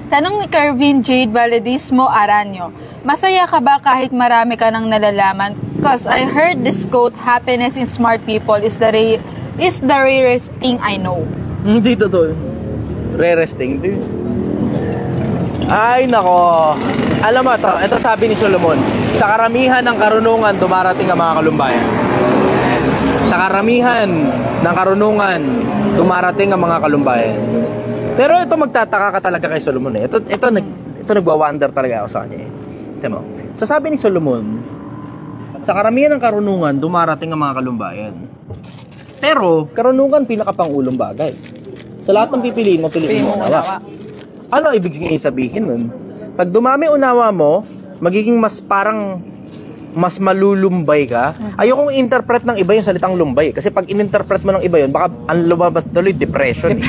Tanong ni Kervin Jade Valedismo Aranyo, masaya ka ba kahit marami ka nang nalalaman? Cause I heard this quote, happiness in smart people is the rarest thing I know. Hindi totoo. Re-resting. Ay, nako. Alam mo ito sabi ni Solomon, sa karamihan ng karunungan, dumarating ang mga kalumbayan. Sa karamihan ng karunungan, dumarating ang mga kalumbayan. Pero ito magtataka ka talaga kay Solomon eh. Ito nagwa-wonder talaga ako sa kanya eh. Tignan mo. So sabi ni Solomon, sa karamihan ng karunungan, dumarating ang mga kalumbayan. Pero, karunungan pinakapangulong bagay. Sa lahat ng pipiliin mo unawa. Ano ibig sabihin nun? Pag dumami unawa mo, magiging mas malulumbay ka. Ayokong i-interpret ng iba yung salitang lumbay. Kasi pag in-interpret mo ng iba yun, baka ang lumabas tuloy depression eh.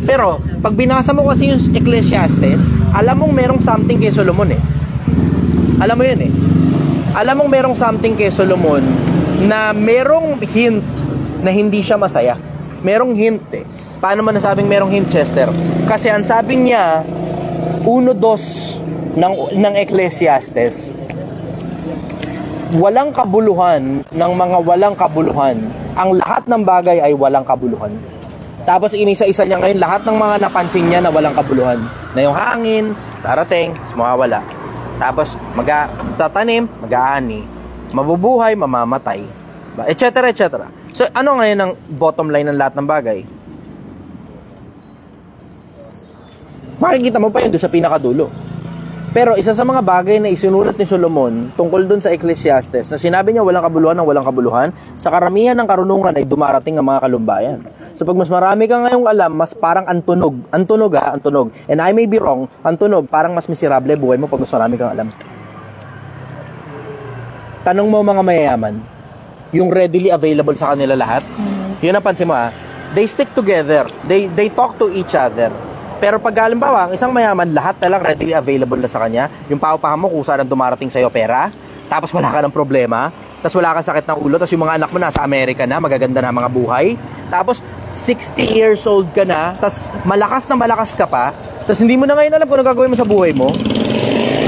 Pero, pag binasa mo kasi yung Ecclesiastes, alam mong merong something kay Solomon eh. Alam mo yun eh. Alam mong merong something kay Solomon na merong hint na hindi siya masaya. Merong hint eh. Paano man nasabing merong hint, Chester? Kasi ang sabi niya, 1:2 ng Ecclesiastes, walang kabuluhan ng mga walang kabuluhan. Ang lahat ng bagay ay walang kabuluhan. Tapos inisa-isa niya ngayon lahat ng mga napansin niya na walang kabuluhan. Na yung hangin, darating, mawawala. Tapos magtatanim, mag-aani. Mabubuhay, mamamatay. Etc. So ano ngayon ang bottom line ng lahat ng bagay? Makikita mo pa yun doon sa pinakadulo. Pero isa sa mga bagay na isinulat ni Solomon tungkol doon sa Ecclesiastes na sinabi niya walang kabuluhan ng walang kabuluhan, sa karamihan ng karunungan ay dumarating ang mga kalumbayan. So pag mas marami ka ngayong alam, mas parang antunog. Antunog. And I may be wrong, antunog, parang mas miserable buhay mo pag mas marami kang alam. Tanong mo mga mayayaman, yung readily available sa kanila lahat, yun ang pansin mo they stick together, they talk to each other. Pero pag halimbawa, ang isang mayaman, lahat talang readily available na sa kanya. Yung paupahan mo kung saan dumarating sa'yo pera, tapos wala ka ng problema, tapos wala kang sakit ng ulo, tapos yung mga anak mo nasa Amerika na, magaganda na mga buhay, tapos 60 years old ka na, tapos malakas na malakas ka pa, tapos hindi mo na ngayon alam kung ano gagawin mo sa buhay mo.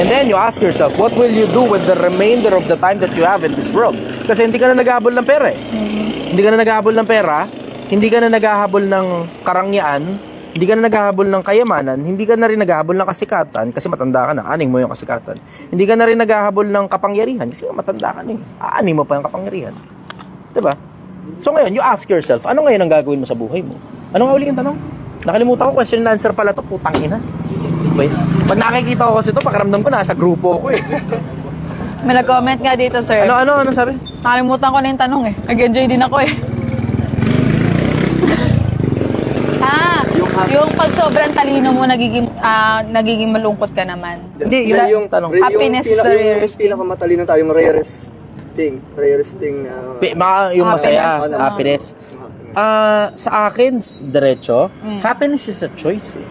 And then you ask yourself, what will you do with the remainder of the time that you have in this world? Kasi hindi ka na naghahabol ng pera eh. Hindi ka na naghahabol ng pera, hindi ka na naghahabol ng karangyaan, hindi ka na naghahabol ng kayamanan, hindi ka na rin naghahabol ng kasikatan kasi matanda ka na, aning mo yung kasikatan. Hindi ka na rin naghahabol ng kapangyarihan kasi matanda ka na eh. Aaning mo pa yung kapangyarihan. Diba? So ngayon, you ask yourself, ano ngayon ang gagawin mo sa buhay mo? Ano nga uli yung tanong? Nakalimutan ko, question and answer pala to, putang ina. Wait. Pag nakikita ko kasi to, pakiramdam ko nasa grupo ko eh. May nag-comment nga dito, sir. Ano sabi? Nakalimutan ko na yung tanong eh. Nag-enjoy din ako eh. Yung pag sobrang talino mo, nagiging malungkot ka naman. Hindi, yung tanong. Happiness is the rarest thing. Pinakamatalino tayo, yung rarest thing na... Yung masaya, Happiness. happiness. Sa akin, diretso, happiness is a choice eh.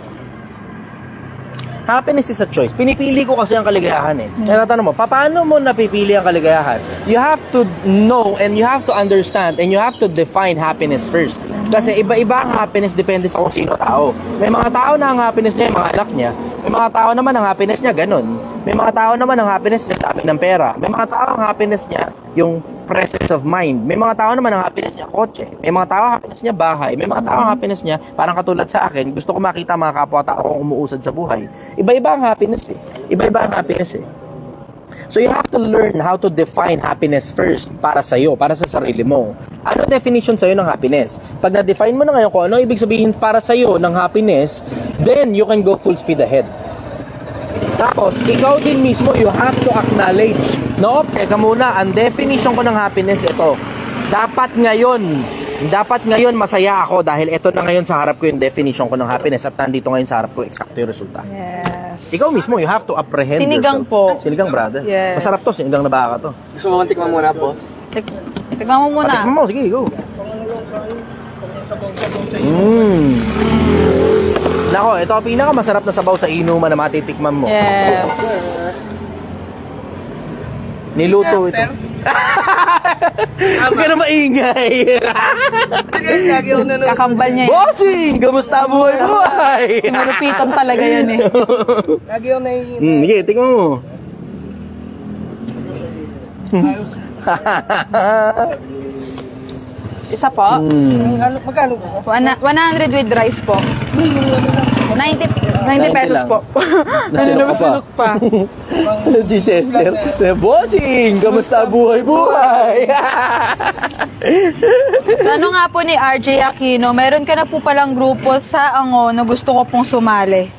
Happiness is a choice. Pinipili ko kasi ang kaligayahan eh. Kaya tatanong mo, paano mo napipili ang kaligayahan? You have to know and you have to understand and you have to define happiness first. Kasi iba-iba ang happiness depende sa kung sino tao. May mga tao na ang happiness niya yung mga anak niya. May mga tao naman ang happiness niya ganun. May mga tao naman ang happiness niya dami ng pera. May mga tao ang happiness niya yung presence of mind. May mga tao naman ang happiness niya kotse. May mga tao ang happiness niya bahay. May mga tao ang happiness niya parang katulad sa akin. Gusto ko makita mga kapwa-tao kong umuusad sa buhay. Iba-iba ang happiness eh. Iba-iba ang happiness eh. So you have to learn how to define happiness first para sa iyo, para sa sarili mo. Ano definition sa iyo ng happiness? Pag na-define mo na ngayon kung ano ibig sabihin para sa iyo ng happiness, then you can go full speed ahead. Tapos, ikaw din mismo, you have to acknowledge na, teka muna, ang definition ko ng happiness ito. Dapat ngayon masaya ako dahil ito na ngayon sa harap ko yung definition ko ng happiness at nandito ngayon sa harap ko eksakto yung resulta. Yes. Ikaw mismo, you have to apprehend Sinigang yourself. po. Sinigang, brother. Yes. Masarap to, sinigang na baka to. Gusto mo tikman muna, boss? Tignan mo muna. Patikman mo, sige, go. Nako, ito ang pinakamasarap na sabaw sa inuman na matitikman mo. Yes. Niluto ito. Huwag ka na maingay. Kakambal niya yun. Bossing! Kamusta ang buhay? Sinurupitan talaga yan eh. Lagi yung naiingay. Sige, tingnan mo. Isa po. Magkano po? 100 with rice po. 90 pesos lang. po. Nasunok pa. Ano, G. Chester? Bossing! Kamusta ang buhay? So, ano nga po ni RJ Aquino, meron ka na po palang grupo sa Ango na gusto ko pong sumali.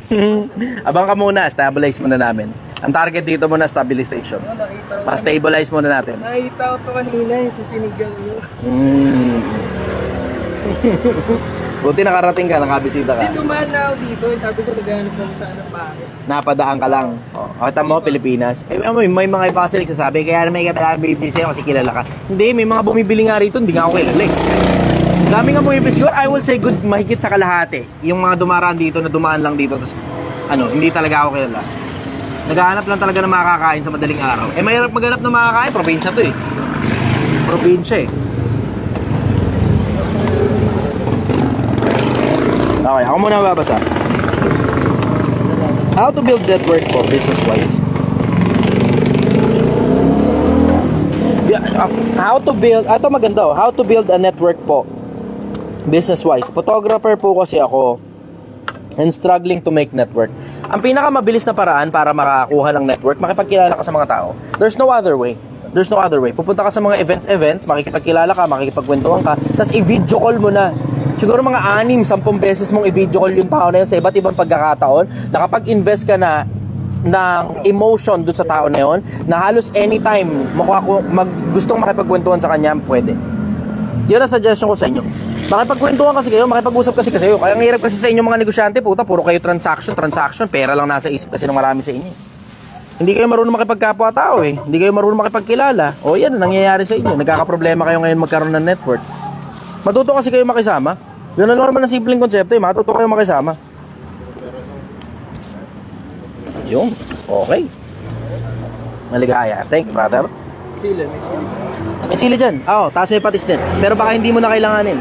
Abang ka muna, stabilize muna namin. Ang target dito muna, stabilization. Pa-stabilize muna natin. Nakita ko to kanina yung sa sinigang nyo. Buti nakarating ka, nakabisita ka. Hindi dumaan na ako dito. Sabi ko naghanap ako sa anong bakit. Napadaan ka lang. Kita mo, Pilipinas. May mga iba kasi nagsasabi, kaya may kailangan bibili sa'yo kasi kilala ka. Hindi, may mga bumibili nga rito, hindi nga ako kilala. Dami nga bumibili. Siguro, I will say good, mahigit sa kalahati. Yung mga dumaraan dito, na dumaan lang dito, tapos, hindi talaga ako kilala. Naghahanap lang talaga ng makakain sa madaling araw. Mahirap maghanap ng makakain, probinsya to eh. Probinsya eh. Okay, ako muna babasa. How to build network po business-wise. How to build, ito maganda oh. How to build a network po business-wise. Photographer po kasi ako and struggling to make network. Ang pinakamabilis na paraan para makakuha ng network, makipagkilala ka sa mga tao. There's no other way. Pupunta ka sa mga events, makikipagkilala ka, makikipagkwentuhan ka, tapos i-video call mo na. Siguro mga 6-10 beses mong i-video call yung tao na yun sa iba't ibang pagkakataon. Nakapag-invest ka na ng emotion dun sa tao na yun, na halos anytime gustong makipagkwentuhan sa kanya, pwede. Yun ang suggestion ko sa inyo. Makipagkwentuhan kasi kayo, makipag-usap kasi kayo. Kaya ang hirap kasi sa inyo mga negosyante, puta, puro kayo transaction, pera lang nasa isip kasi ng marami sa inyo. Hindi kayo marunong makipagkapwa-tao eh. Hindi kayo marunong makipagkilala. O yan, nangyayari sa inyo. Nagkakaproblema kayo ngayon magkaroon ng network. Matuto kasi kayo makisama. Yun ang normal na simpleng konsepto eh. Matuto kayo makisama. Yung, okay. Maligaya. Thank you, brother. Sila, may sila. May sili dyan. Taas may patis din. Pero baka hindi mo na kailanganin.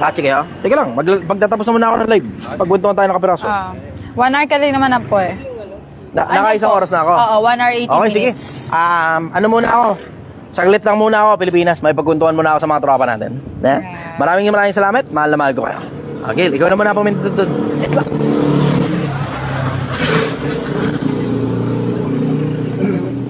Tachi kayo? Teka lang, pagtatapos na muna ako ng live. Pagpuntungan tayo ng kapiraso. 1 hour ka rin naman na po eh. Nakaisang oras na ako. Oo, 1 hour 80 Okay, sige. minutes. Ano muna ako? Saglit lang muna ako, Pilipinas. May pagkuntuhan muna ako sa mga tropa natin. Maraming salamat. Mahal na mahal ko kayo. Okay, ikaw na muna puminto doon. Wait lang.